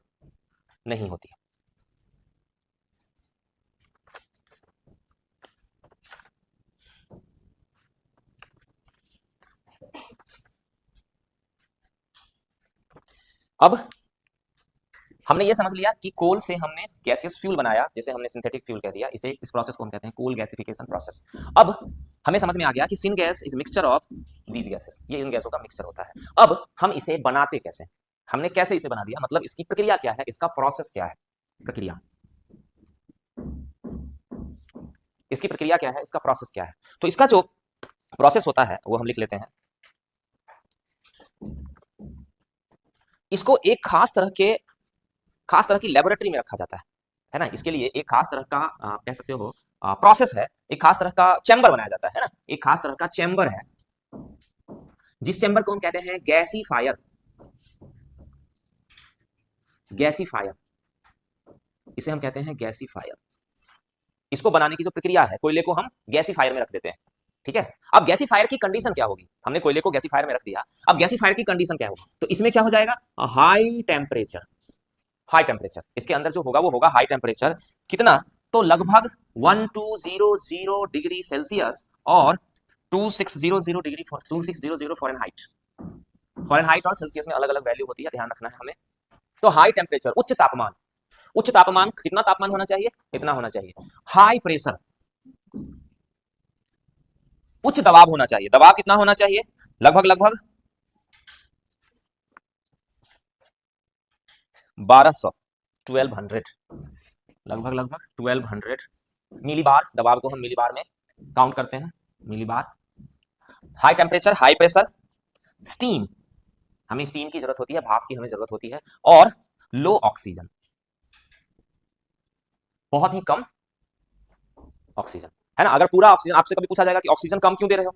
नहीं होती है। अब हमने ये समझ लिया कि कोल से हमने गैसियस फ्यूल बनाया, जैसे हमने सिंथेटिक फ्यूल कह दिया, इसे इस प्रोसेस को हम कहते हैं कोल गैसिफिकेशन प्रोसेस। अब हमें समझ में आ गया कि syn gas is mixture of these gases, ये इन गैसों का मिक्सचर होता है। अब हम इसे बनाते कैसे? हमने कैसे इसे बना दिया, मतलब इसकी प्रक्रिया क्या है, इसका प्रोसेस क्या है, प्रक्रिया, इसकी प्रक्रिया क्या है, इसका प्रोसेस क्या है। तो इसका जो प्रोसेस होता है वो हम लिख लेते हैं। इसको एक खास तरह की लेबोरेटरी में रखा जाता है ना। इसके लिए एक खास तरह का कह सकते हो प्रोसेस है, एक खास तरह का चैम्बर बनाया जाता है ना, एक खास तरह का चैम्बर है, जिस चैम्बर को हम कहते हैं गैसीफायर, गैसीफायर, इसे हम कहते हैं गैसीफायर। इसको बनाने की जो प्रक्रिया है, कोयले को हम गैसीफायर में रख देते हैं, ठीक है। अब गैसीफायर की कंडीशन क्या होगी? हमने कोयले को गैसीफायर में रख दिया, अब गैसीफायर की कंडीशन क्या होगी? तो इसमें क्या हो जाएगा? हाई टेम्परेचर, हाई टेम्परेचर इसके अंदर जो होगा वो होगा हाई टेम्परेचर। कितना? तो लगभग 1200 डिग्री सेल्सियस और 2600 फॉरेनहाइट। फॉरेनहाइट और सेल्सियस में अलग अलग वैल्यू होती है, ध्यान रखना है हमें। तो हाई टेम्परेचर, उच्च तापमान, उच्च तापमान कितना तापमान होना चाहिए? इतना होना चाहिए। हाई प्रेशर, उच्च दबाव होना चाहिए, दबाव कितना होना चाहिए? लगभग लगभग 1200, 1200, लगभग लगभग 1200 मिली बार। दबाव को हम मिली बार में काउंट करते हैं, millibar. High temperature, high pressure, steam, हमें स्टीम की जरूरत होती है, भाप की हमें जरूरत होती है, और लो ऑक्सीजन, बहुत ही कम ऑक्सीजन, है ना। अगर पूरा ऑक्सीजन, आपसे कभी पूछा जाएगा कि ऑक्सीजन कम क्यों दे रहे हो,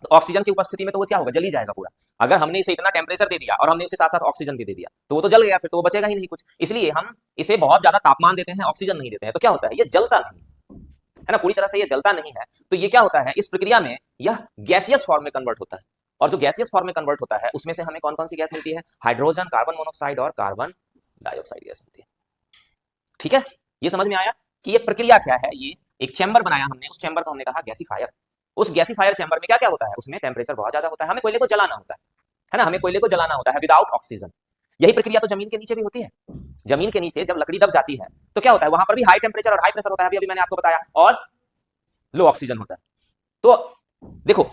तो ऑक्सीजन की उपस्थिति में तो वो क्या होगा? जल ही जाएगा पूरा। अगर हमने इसे इतना टेम्परेचर दे दिया और हमने इसे साथ साथ ऑक्सीजन भी दे दिया तो वो तो जल गया, फिर तो वो बचेगा ही नहीं कुछ। इसलिए हम इसे बहुत ज्यादा तापमान देते हैं, ऑक्सीजन नहीं देते हैं, तो क्या होता है? ये जलता नहीं, है ना, पूरी तरह से ये जलता नहीं है। तो ये क्या होता है? इस प्रक्रिया में यह गैसियस फॉर्म में कन्वर्ट होता है, और जो गैसियस फॉर्म में कन्वर्ट होता है उसमें से हमें कौन कौन सी गैस मिलती है? हाइड्रोजन, कार्बन मोनोक्साइड और कार्बन डाइऑक्साइड गैस मिलती है, ठीक है। ये समझ में आया कि ये प्रक्रिया क्या है। ये एक चैम्बर बनाया हमने, उस चैम्बर को हमने कहा गैसीफायर। उस गैसीफायर चैम्बर में क्या क्या होता है? उसमें टेम्परेचर बहुत ज्यादा होता है, हमें कोयले को जलाना होता है ना, हमें कोयले को जलाना होता है विदाउट ऑक्सीजन। यही प्रक्रिया तो जमीन के नीचे भी होती है। जमीन के नीचे जब लकड़ी दब जाती है तो क्या होता है? वहां पर भी हाई टेम्परेचर और हाई प्रेशर होता है, अभी अभी मैंने आपको बताया, और लो ऑक्सीजन होता है। तो देखो,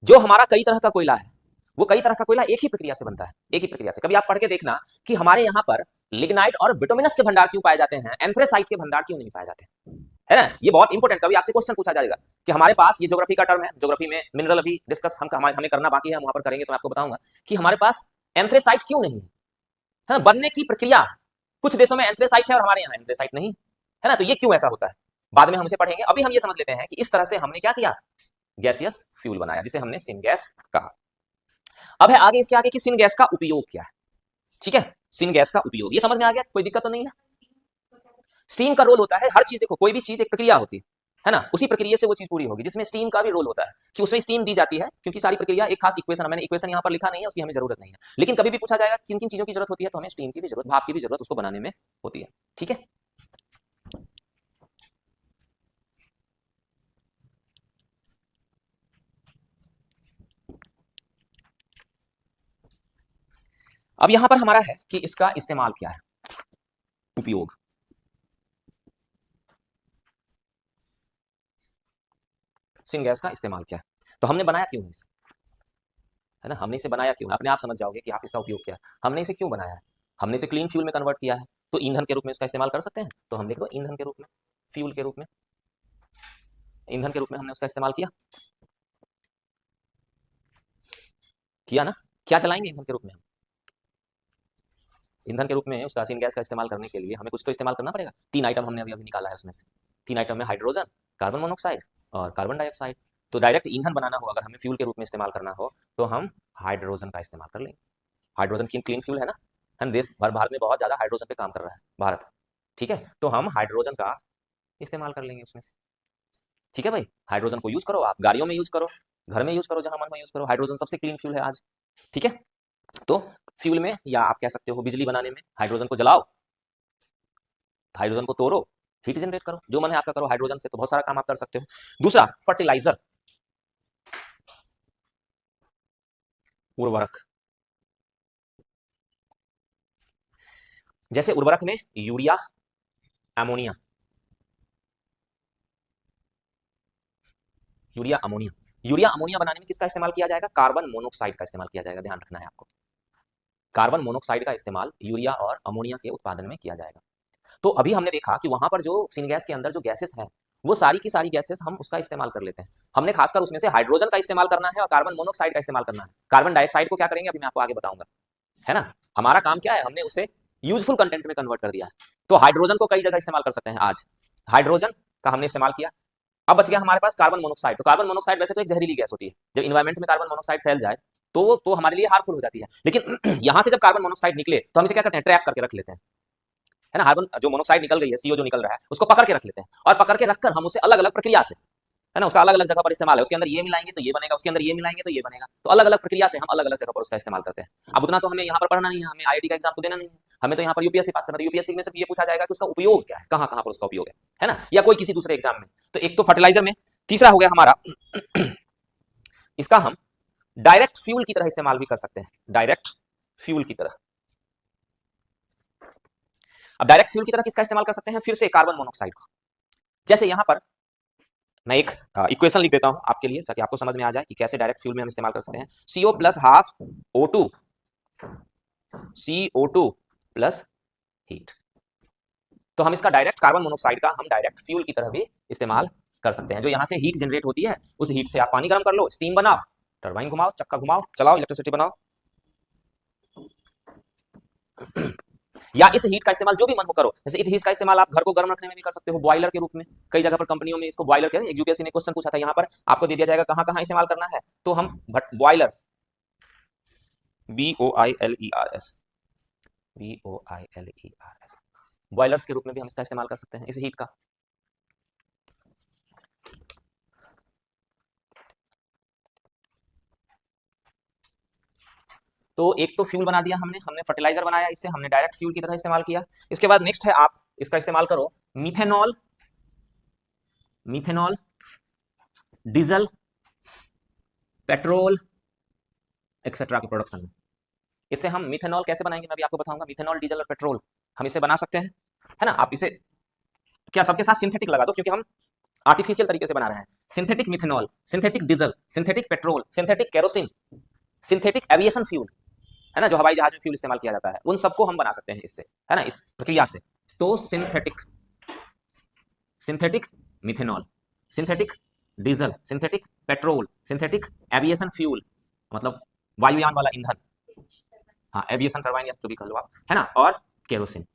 जो हमारा कई तरह का कोयला है, वो कई तरह का कोयला एक ही प्रक्रिया से बनता है, एक ही प्रक्रिया से। कभी आप पढ़ के देखना कि हमारे यहाँ पर लिग्नाइट और बिटुमिनस के भंडार क्यों पाए जाते हैं, एंथ्रेसाइट के भंडार क्यों नहीं पाए जाते, है ना। ये बहुत इंपॉर्टेंट, कभी आपसे क्वेश्चन पूछा जाएगा कि हमारे पास, ये ज्योग्राफी का टर्म है, ज्योग्राफी में मिनरल अभी डिस्कस हमें करना बाकी है, हम वहां पर करेंगे तो मैं आपको बताऊंगा कि हमारे पास एंथ्रेसाइट क्यों नहीं है ना। बनने की प्रक्रिया, कुछ देशों में एंथ्रेसाइट है और हमारे यहाँ एंथ्रेसाइट नहीं, है ना। तो ये क्यों ऐसा होता है, बाद में हम इसे पढ़ेंगे। अभी हम ये समझ लेते हैं कि इस तरह से हमने क्या किया, गैसियस फ्यूल बनाया, जिसे हमने सिन गैस कहा। अब है आगे, इसके आगे कि सिन गैस का उपयोग क्या है, ठीक है। सिन गैस का उपयोग, ये समझ में आ गया, कोई दिक्कत तो नहीं है। स्टीम का रोल होता है हर चीज, देखो कोई भी चीज एक प्रक्रिया होती है ना, उसी प्रक्रिया से वो चीज पूरी होगी, जिसमें स्टीम का भी रोल होता है कि उसमें स्टीम दी जाती है, क्योंकि सारी प्रक्रिया एक खास इक्वेशन, मैंने इक्वेशन यहाँ पर लिखा नहीं है, उसकी हमें जरूरत नहीं है, लेकिन कभी भी पूछा जाएगा किन किन चीजों की जरूरत होती है, तो हमें स्टीम की भी जरूरत, भाप की भी जरूरत उसको बनाने में होती है, ठीक है। अब यहां पर हमारा है कि इसका इस्तेमाल क्या है, उपयोग। सिन गैस का इस्तेमाल क्या है, तो हमने बनाया क्यों है इसे, है ना। हमने इसे बनाया क्यों, अपने आप समझ जाओगे कि आप इसका उपयोग क्या है। हमने इसे क्यों बनाया है, हमने इसे क्लीन फ्यूल में कन्वर्ट किया है, तो ईंधन के रूप में इसका इस्तेमाल कर सकते हैं। तो हम लिख दो ईंधन के रूप में, फ्यूल के रूप में, ईंधन के रूप में हमने उसका इस्तेमाल किया, किया ना। क्या चलाएंगे ईंधन के रूप में हम, ईंधन के रूप में उस रासायनिक गैस का इस्तेमाल करने के लिए हमें कुछ तो इस्तेमाल करना पड़ेगा। 3 आइटम हमने अभी अभी निकाला है उसमें से, 3 आइटम में हाइड्रोजन, कार्बन मोनोऑक्साइड और कार्बन डाइऑक्साइड। तो डायरेक्ट ईंधन बनाना हो, अगर हमें फ्यूल के रूप में इस्तेमाल करना हो, तो हम हाइड्रोजन का इस्तेमाल कर लेंगे। हाइड्रोजन क्लीन फ्यूल है ना, हम देश भर, भारत में बहुत ज़्यादा हाइड्रोजन पे काम कर रहा है भारत, ठीक है। तो हम हाइड्रोजन का इस्तेमाल कर लेंगे उसमें से, ठीक है भाई। हाइड्रोजन को यूज करो, आप गाड़ियों में यूज करो, घर में यूज करो, जहां मन में यूज करो। हाइड्रोजन सबसे क्लीन फ्यूल है आज, ठीक है। तो फ्यूल में, या आप कह सकते हो बिजली बनाने में, हाइड्रोजन को जलाओ, हाइड्रोजन को तोड़ो, हीट जनरेट करो, जो मन है आपका करो हाइड्रोजन से, तो बहुत सारा काम आप कर सकते हो। दूसरा फर्टिलाइजर, उर्वरक। जैसे उर्वरक में urea, ammonia, urea ammonia, urea ammonia बनाने में किसका इस्तेमाल किया जाएगा, कार्बन मोनोऑक्साइड का इस्तेमाल किया जाएगा, ध्यान रखना है आपको। कार्बन मोनोऑक्साइड का इस्तेमाल यूरिया और अमोनिया के उत्पादन में किया जाएगा। तो अभी हमने देखा कि वहां पर जो सिनगैस के अंदर जो गैसेस हैं, वो सारी की सारी गैसेस हम उसका इस्तेमाल कर लेते हैं। हमने खासकर उसमें से हाइड्रोजन का इस्तेमाल करना है और कार्बन मोनोऑक्साइड का इस्तेमाल करना है। कार्बन डाइऑक्साइड को क्या करेंगे अभी मैं आपको आगे बताऊंगा, है ना। हमारा काम क्या है, हमने उसे यूजफुल कंटेंट में कन्वर्ट कर दिया है। तो हाइड्रोजन को कई जगह इस्तेमाल कर सकते हैं आज, हाइड्रोजन का हमने इस्तेमाल किया। अब बच गया हमारे पास कार्बन मोनोऑक्साइड। तो कार्बन मोनोऑक्साइड वैसे तो एक जहरीली गैस होती है, जब इन्वायरमेंट में कार्बन मोनोऑक्साइड फैल जाए तो हमारे लिए हार्मफुल हो जाती है। लेकिन यहाँ से जब कार्बन मोनोऑक्साइड निकले तो हम इसे क्या करते हैं, ट्रैप करके रख लेते हैं, है ना। कार्बन जो मोनोऑक्साइड निकल गई है, सीओ जो निकल रहा है, उसको पकड़ के रख लेते हैं, और पकड़ के रखकर हम उसे अलग अलग प्रक्रिया से, है ना, उसका अलग अलग जगह पर इस्तेमाल है। उसके अंदर ये मिलाएंगे तो ये बनेगा, उसके अंदर ये मिलाएंगे तो ये बनेगा। तो अलग अलग प्रक्रिया से हम अलग अलग जगह पर उसका इस्तेमाल करते हैं। अब उतना तो हमें यहाँ पर पढ़ना नहीं है, हमें आईआईटी का एग्जाम तो देना नहीं है, हमें तो यहाँ पर यूपीएससी पास करना है। यूपीएससी में से ये पूछा जाएगा कि उसका उपयोग क्या है, कहाँ कहाँ पर उसका उपयोग है ना, या कोई किसी दूसरे एग्जाम में। तो एक तो फर्टिलाइजर में। तीसरा हो गया हमारा इसका हम डायरेक्ट फ्यूल की तरह इस्तेमाल भी कर सकते हैं, डायरेक्ट फ्यूल की तरह। अब डायरेक्ट फ्यूल की तरह किसका इस्तेमाल कर सकते हैं, फिर से कार्बन मोनोऑक्साइड का। जैसे यहां पर मैं एक इक्वेशन लिख देता हूं आपके लिए, ताकि आपको समझ में आ जाए कि कैसे डायरेक्ट फ्यूल में हम इस्तेमाल कर सकते हैं। CO plus half O2, CO2 plus heat. तो हम इसका डायरेक्ट कार्बन मोनोऑक्साइड का हम डायरेक्ट फ्यूल की तरह भी इस्तेमाल कर सकते हैं। जो यहां से हीट जनरेट होती है, उस हीट से आप पानी गर्म कर लो, स्टीम बनाओ, टरबाइन घुमाओ, चक्का घुमाओ, चलाओ, इलेक्ट्रिसिटी बनाओ, या इस हीट का इस्तेमाल जो भी मन हो करो। जैसे इस हीट का इस्तेमाल आप घर को गर्म रखने में भी कर सकते हो, बॉयलर के रूप में। कई जगह पर कंपनियों में इसको बॉयलर कहते हैं। यूपीएससी ने क्वेश्चन पूछा था, यहाँ पर आपको दे दिया जाएगा कहाँ कहाँ इस्तेमाल करना है। तो हम बॉयलर, BOILERS, BOILERS, बॉयलर्स के रूप में भी हम इसका इस्तेमाल कर सकते हैं, इस हीट का। तो एक तो फ्यूल बना दिया हमने, हमने फर्टिलाइजर बनाया, इससे हमने डायरेक्ट फ्यूल की तरह इस्तेमाल किया। इसके बाद नेक्स्ट है, आप इसका इस्तेमाल करो methanol, methanol, diesel, petrol etcetera के प्रोडक्शन में। इससे हम मिथेनॉल कैसे बनाएंगे मैं भी आपको बताऊंगा। मिथेनॉल, डीजल और पेट्रोल हम इसे बना सकते हैं, है ना। आप इसे क्या सबके साथ सिंथेटिक लगा दो, क्योंकि हम आर्टिफिशियल तरीके से बना रहे हैं। Synthetic methanol, synthetic diesel, synthetic petrol, synthetic kerosene, synthetic aviation fuel, है ना, जो हवाई जहाज में फ्यूल इस्तेमाल किया जाता है, उन सबको हम बना सकते हैं इससे, है ना, इस प्रक्रिया से। तो synthetic, synthetic methanol, synthetic diesel, synthetic petrol, synthetic aviation fuel, मतलब वायुयान वाला ईंधन, हाँ, एविएशन टरबाइन या जो भी कह लो आप, है ना, और केरोसिन,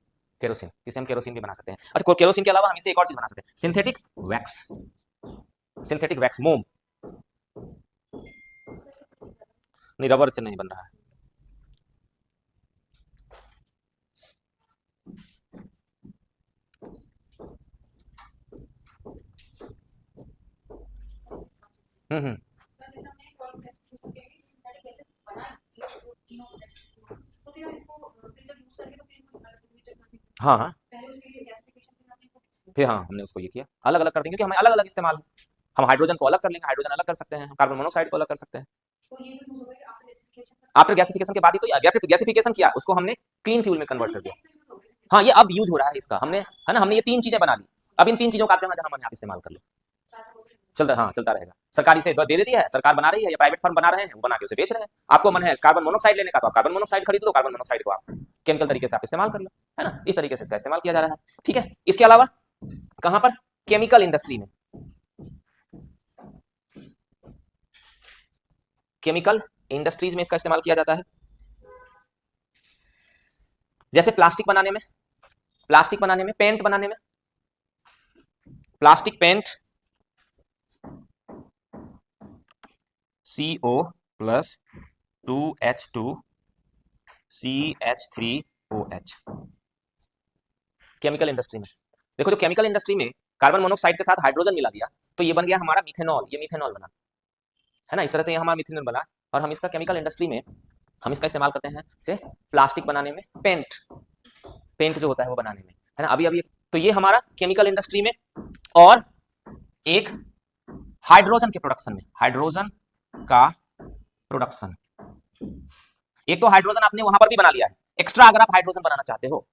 केरोसिन, इसे हम केरोसिन भी बना सकते हैं। अच्छा, केरोसिन के अलावा हम इसे एक और चीज बना सकते हैं, सिंथेटिक वैक्स, सिंथेटिक वैक्स, मोम। नहीं, रबर से नहीं बन रहा है। हम्म। हाँ हाँ, फिर हाँ हमने उसको ये किया, अलग अलग कर देंगे, क्योंकि हमें अलग अलग इस्तेमाल है। हम हाइड्रोजन को अलग कर लेंगे, हाइड्रोजन अलग कर सकते हैं, कार्बन मोनोऑक्साइड को अलग कर सकते हैं। आफ्टर गैसिफिकेशन के बाद ही तो गैसिफिकेशन किया, उसको हमने क्लीन फ्यूल में कन्वर्ट कर दिया। हाँ, ये अब यूज हो रहा है इसका, हमने, है ना, हमने ये 3 चीजें बना दी। अब इन 3 चीजों का आप जहां जहां मन आप इस्तेमाल कर लो। हाँ चलता रहेगा। सरकारी से दे देती है, सरकार बना रही है या प्राइवेट फर्म बना रहे हैं, वो बना के उसे बेच रहे हैं। आपको मन है कार्बन मोनोक्साइड लेने का तो आप कार्बन मोनोक्साइड खरीद लो, कार्बन मोनोक्साइड को आप केमिकल तरीके से आप इस्तेमाल कर लो, है ना। इस तरीके से इसका इस्तेमाल किया जा रहा है, ठीक है। इसके अलावा कहां पर, केमिकल इंडस्ट्री में, केमिकल इंडस्ट्रीज में इसका इस्तेमाल किया जाता है। जैसे प्लास्टिक बनाने में, प्लास्टिक बनाने में, पेंट बनाने में, plastic paint CO plus 2H2 CH3OH, chemical industry में। देखो जो केमिकल इंडस्ट्री में कार्बन मोनोक्साइड के साथ हाइड्रोजन मिला दिया तो ये बन गया हमारा मिथेनॉल, ये मिथेनॉल बना, है ना। इस तरह से ये हमारा मिथेनॉल बना और हम इसका केमिकल इंडस्ट्री में हम इसका इस्तेमाल करते हैं से प्लास्टिक बनाने में, पेंट, पेंट जो होता है वो बनाने में, है ना। अभी तो ये हमारा केमिकल इंडस्ट्री में। और एक हाइड्रोजन के प्रोडक्शन में, हाइड्रोजन का प्रोडक्शन, एक तो हाइड्रोजन आपने वहां पर भी बना लिया है एक्स्ट्रा, अगर आप हाइड्रोजन बनाना चाहते हो,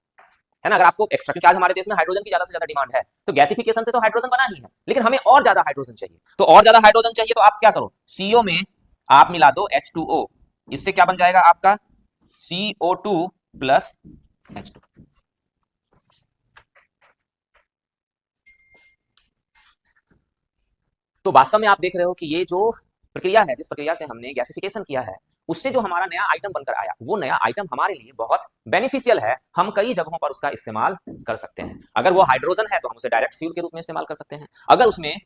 है ना, अगर आपको एक्स्ट्रा, क्योंकि आज हमारे देश में हाइड्रोजन की ज्यादा से ज्यादा डिमांड है, तो गैसिफिकेशन से तो हाइड्रोजन बना ही है, लेकिन हमें और ज्यादा हाइड्रोजन चाहिए, तो और ज्यादा हाइड्रोजन चाहिए तो आप क्या करो, CO में आप मिला दो H2O, इससे क्या बन जाएगा आपका CO2 प्लस H2। तो वास्तव में आप देख रहे हो कि ये जो प्रक्रिया है, जिस प्रक्रिया से हमने गैसिफिकेशन किया है, उससे जो हमारा नया आइटम बनकर आया, वो नया आइटम हमारे लिए बहुत बेनिफिशियल है। हम कई जगहों पर उसका इस्तेमाल कर सकते हैं। अगर वो हाइड्रोजन है तो हम उसे डायरेक्ट फ्यूल के रूप में इस्तेमाल कर सकते हैं। अगर उसमें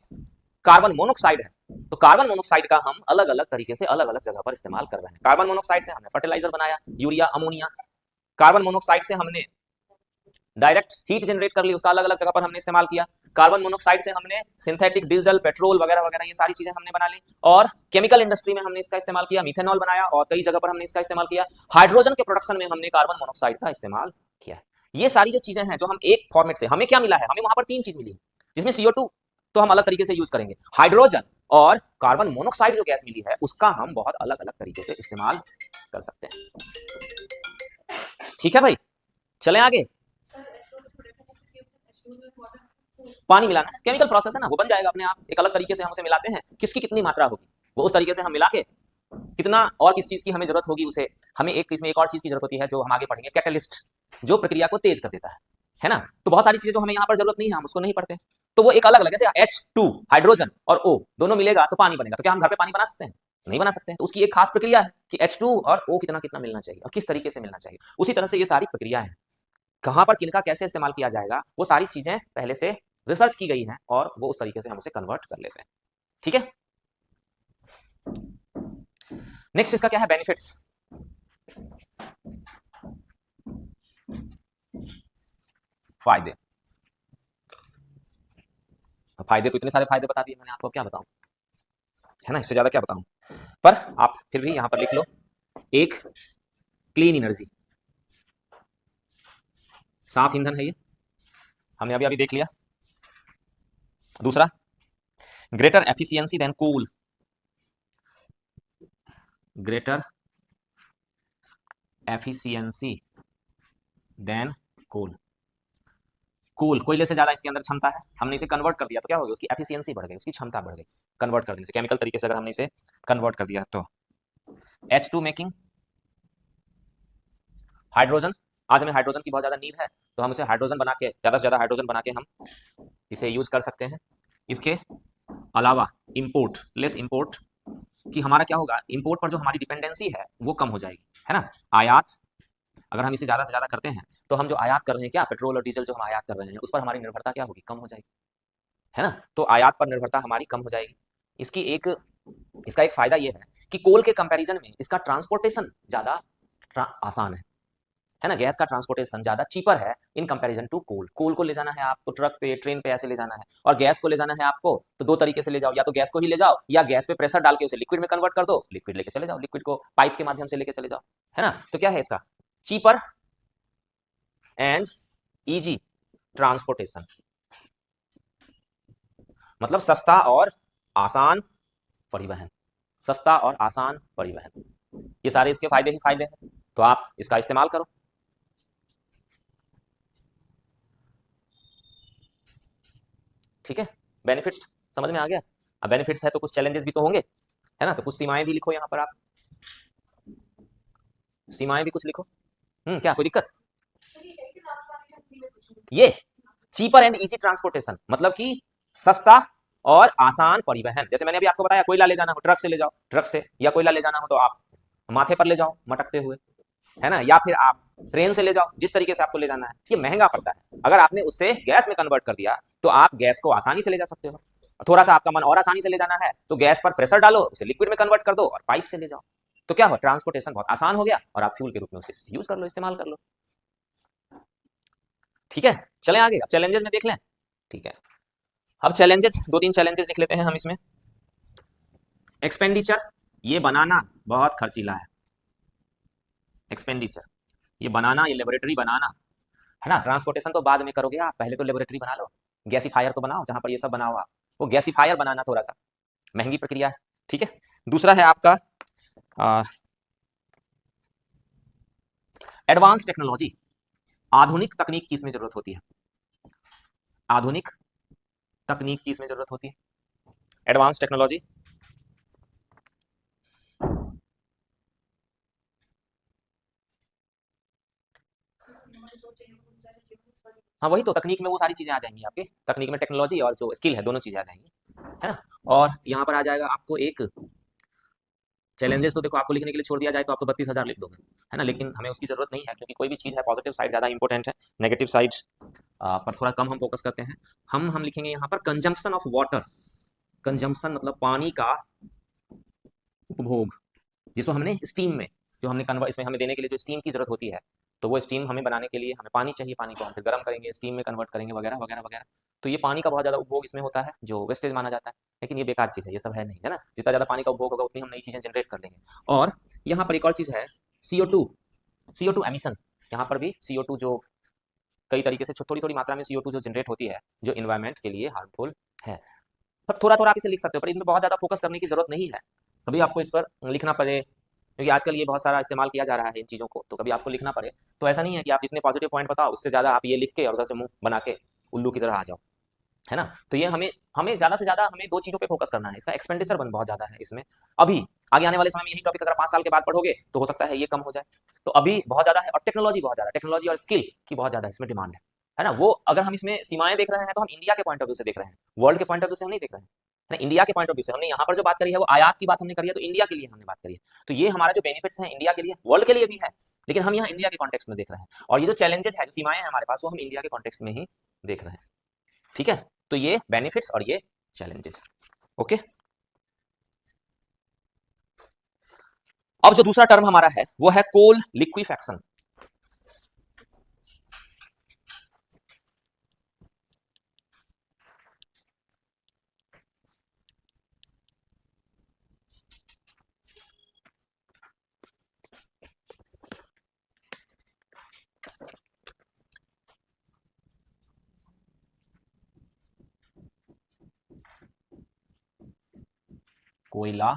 कार्बन मोनोक्साइड है तो कार्बन मोनोक्साइड का हम अलग अलग तरीके से अलग अलग जगह पर इस्तेमाल कर रहे हैं। कार्बन मोनोक्साइड से हमने फर्टिलाइजर बनाया, यूरिया, अमोनिया। कार्बन मोनोक्साइड से हमने डायरेक्ट हीट जनरेट कर ली, उसका अलग अलग जगह पर हमने इस्तेमाल किया। कार्बन मोनोक्साइड से हमने सिंथेटिक डीजल, पेट्रोल वगैरह वगैरह ये सारी चीजें हमने बना ली। और केमिकल इंडस्ट्री में हमने इसका इस्तेमाल किया, मिथेनॉल बनाया, और कई जगह पर हमने इसका इस्तेमाल किया। हाइड्रोजन के प्रोडक्शन में हमने कार्बन मोनोक्साइड का इस्तेमाल किया। ये सारी जो चीजें हैं जो हम एक फॉर्मेट से, हमें क्या मिला है, हमें वहां पर 3 चीज मिली, जिसमें CO2 तो हम अलग तरीके से यूज करेंगे, हाइड्रोजन और कार्बन मोनोक्साइड जो गैस मिली है उसका हम बहुत अलग अलग तरीके से इस्तेमाल कर सकते हैं। ठीक है भाई, चलें आगे। पानी मिलाना केमिकल प्रोसेस है ना, वो बन जाएगा अपने आप, एक अलग तरीके से हम उसे मिलाते हैं, किसकी कितनी मात्रा होगी वो उस तरीके से हम मिला के, कितना और किस चीज की हमें जरूरत होगी उसे, हमें इसमें एक और चीज की जरूरत होती है जो हम आगे पढ़ेंगे, कैटलिस्ट, जो प्रक्रिया को तेज कर देता है ना। तो बहुत सारी चीजें जो हमें यहाँ पर जरूरत नहीं है हम उसको नहीं पढ़ते, तो वो एक अलग अलग, जैसे H2 हाइड्रोजन और O दोनों मिलेगा तो पानी बनेगा, तो क्या हम घर पे पानी बना सकते हैं, नहीं बना सकते हैं। तो उसकी एक खास प्रक्रिया है कि H2 और O कितना कितना मिलना चाहिए और किस तरीके से मिलना चाहिए। उसी तरह से ये सारी प्रक्रिया है, कहां पर किनका कैसे इस्तेमाल किया जाएगा वो सारी चीजें पहले से रिसर्च की गई हैं और वो उस तरीके से हम उसे कन्वर्ट कर लेते हैं। ठीक है, नेक्स्ट इसका क्या है, बेनिफिट्स। फायदे, फायदे तो इतने सारे फायदे बता दिए मैंने आपको, क्या बताऊं, है ना, इससे ज्यादा क्या बताऊं। पर आप फिर भी यहां पर लिख लो, एक क्लीन एनर्जी, साफ ईंधन है ये, हमने अभी अभी देख लिया। दूसरा, ग्रेटर एफिशिएंसी देन कोल, ग्रेटर एफिशिएंसी देन कोल, कोल, कोयले से ज्यादा इसके अंदर क्षमता है, हमने इसे कन्वर्ट कर दिया तो क्या हो गया, उसकी एफिशिएंसी बढ़ गई, उसकी क्षमता बढ़ गई, कन्वर्ट कर देने से, केमिकल तरीके से अगर हमने इसे कन्वर्ट कर दिया तो। H2 मेकिंग, हाइड्रोजन, आज हमें हाइड्रोजन की बहुत ज्यादा नीड है तो हम इसे हाइड्रोजन बना के, ज्यादा से ज्यादा हाइड्रोजन बना के हम इसे यूज कर सकते हैं। इसके अलावा इंपोर्ट, लेस इंपोर्ट, कि हमारा क्या होगा, इंपोर्ट पर जो हमारी डिपेंडेंसी है वो कम हो जाएगी, है ना। आयात, अगर हम इसे ज्यादा से ज्यादा करते हैं तो हम जो आयात कर रहे हैं, क्या पेट्रोल और डीजल जो हम आयात कर रहे हैं उस पर हमारी निर्भरता क्या होगी, कम हो जाएगी, है ना। तो आयात पर निर्भरता हमारी कम हो जाएगी। इसकी एक, इसका एक फायदा ये है कि कोल के कंपैरिजन में इसका ट्रांसपोर्टेशन ज्यादा आसान है ना, गैस का ट्रांसपोर्टेशन ज्यादा चीपर है इन कंपैरिजन टू कोल। कोल को ले जाना है आपको ट्रक पे, ट्रेन पे, ऐसे ले जाना है, और गैस को ले जाना है आपको तो 2 तरीके से ले जाओ, या तो गैस को ही ले जाओ या गैस पे प्रेशर डाल के उसे लिक्विड में कन्वर्ट कर दो, लिक्विड लेके चले जाओ, लिक्विड को पाइप के माध्यम से लेके चले जाओ, है ना। तो क्या है इसका, चीपर एंड इजी ट्रांसपोर्टेशन, मतलब सस्ता और आसान परिवहन, सस्ता और आसान परिवहन, ये सारे इसके फायदे ही फायदे हैं, तो आप इसका इस्तेमाल करो। ठीक है, बेनिफिट्स समझ में आ गया। अब बेनिफिट्स है तो कुछ चैलेंजेस भी तो होंगे, है ना, तो कुछ सीमाएं भी लिखो यहाँ पर आप, सीमाएं भी कुछ लिखो। क्या कोई दिक्कत? ये चीपर एंड इजी ट्रांसपोर्टेशन मतलब कि सस्ता और आसान परिवहन। जैसे मैंने अभी आपको बताया, कोयला ले जाना हो ट्रक से ले जाओ, ट्रक से, या कोयला ले जाना हो तो आप माथे पर ले जाओ मटकते हुए, है ना, या फिर आप ट्रेन से ले जाओ, जिस तरीके से आपको ले जाना है। ये महंगा पड़ता है। अगर आपने उससे गैस में कन्वर्ट कर दिया तो आप गैस को आसानी से ले जा सकते हो। थोड़ा सा आपका मन और आसानी से ले जाना है तो गैस पर प्रेशर डालो, उसे लिक्विड में कन्वर्ट कर दो और पाइप से ले जाओ। तो क्या हो, ट्रांसपोर्टेशन बहुत आसान हो गया और आप फ्यूल के रूप में उसे यूज कर लो, इस्तेमाल कर लो। ठीक है, चलें आगे, अब चैलेंजेस में देख लें। ठीक है, अब चैलेंजेस, दो तीन चैलेंजेस लिख लेते हैं हम इसमें। एक्सपेंडिचर, ये बनाना बहुत खर्चीला है। एक्सपेंडिचर, ये बनाना, ये लेबोरेटरी बनाना, है ना। ट्रांसपोर्टेशन तो बाद में करोगे आप, पहले तो लेबोरेटरी बना लो, गैसीफायर तो बनाओ जहां पर ये सब बनाओ आप। वो गैसीफायर बनाना थोड़ा सा महंगी प्रक्रिया है। ठीक है, दूसरा है आपका एडवांस टेक्नोलॉजी। आधुनिक तकनीक की इसमें जरूरत होती है, आधुनिक तकनीक की इसमें जरूरत होती है, एडवांस टेक्नोलॉजी। हाँ वही तो, तकनीक में वो सारी चीजें आ जाएंगी आपके, तकनीक में टेक्नोलॉजी और जो स्किल है दोनों चीजें आ जाएंगी, है ना। और यहाँ पर आ जाएगा आपको एक चैलेंजेस, तो देखो आपको लिखने के लिए छोड़ दिया जाए तो आप तो 32,000 लिख दोगे, है ना, लेकिन हमें उसकी जरूरत नहीं है, क्योंकि कोई भी चीज़ है पॉजिटिव साइड ज़्यादा इंपॉर्टेंट है, नेगेटिव साइड पर थोड़ा कम हम फोकस करते हैं। हम लिखेंगे यहाँ पर कंजम्पशन ऑफ वाटर। कंजम्पशन मतलब पानी का उपभोग, जिसको हमने स्टीम में, जो हमने कन्वर्ट, इसमें हमें देने के लिए जो स्टीम की जरूरत होती है, तो वो स्टीम हमें बनाने के लिए हमें पानी चाहिए, पानी को हम फिर गर्म करेंगे, स्टीम में कन्वर्ट करेंगे, वगैरह वगैरह वगैरह। तो ये पानी का बहुत ज़्यादा उपभोग इसमें होता है, जो वेस्टेज माना जाता है, लेकिन ये बेकार चीज़ है, ये सब है नहीं, है ना। जितना ज़्यादा पानी का उपभोग होगा उतनी हम नई चीज़ें जनरेट कर लेंगे। और यहाँ पर एक और चीज़ है, CO2, CO2 एमिशन। यहाँ पर भी CO2 जो कई तरीके से थोड़ी थोड़ी मात्रा में CO2 जो जनरेट होती है, जो इन्वायरमेंट के लिए हार्मफुल है। पर थोड़ा थोड़ा आप इसे लिख सकते हो, पर इनमें बहुत ज़्यादा फोकस करने की जरूरत नहीं है। कभी आपको इस पर लिखना पड़े, क्योंकि आजकल ये बहुत सारा इस्तेमाल किया जा रहा है इन चीज़ों को, तो कभी आपको लिखना पड़े तो ऐसा नहीं है कि आप जितने पॉजिटिव पॉइंट बताओ उससे ज़्यादा आप ये लिख के और उधर से मुंह बना के उल्लू की तरह आ जाओ, है ना। तो ये हमें हमें ज़्यादा से ज़्यादा हमें दो चीज़ों पे फोकस करना है। इसका एक्सपेंडिचर बन बहुत ज़्यादा है इसमें। अभी आगे आने वाले समय में यही टॉपिक अगर 5 साल के बाद पढ़ोगे तो हो सकता है ये कम हो जाए। तो अभी बहुत ज़्यादा है, और टेक्नोलॉजी बहुत ज़्यादा, टेक्नोलॉजी और स्किल की बहुत ज़्यादा इसमें डिमांड है ना। वो अगर हम इसमें सीमाएं देख रहे हैं तो हम इंडिया के पॉइंट ऑफ व्यू से देख रहे हैं, वर्ल्ड के पॉइंट ऑफ व्यू से हम नहीं देख रहे हैं, है ना। इंडिया के पॉइंट ऑफ व्यू से हमने यहाँ पर जो बात करी है वो आयात की बात हमने करी है, तो इंडिया के लिए हमने बात करी है। तो ये हमारा जो बेनिफिट्स हैं इंडिया के लिए, वर्ल्ड के लिए भी है, लेकिन हम यहाँ इंडिया के कॉन्टेक्स्ट में देख रहे हैं। और ये जो चैलेंजेस है, जो सीमाएं हैं हमारे पास, वो हम इंडिया के कॉन्टेक्स्ट में ही देख रहे हैं। ठीक है, तो ये बेनिफिट्स और ये चैलेंजेस। ओके, अब जो दूसरा टर्म हमारा है वो है कोल लिक्विफैक्शन। कोयला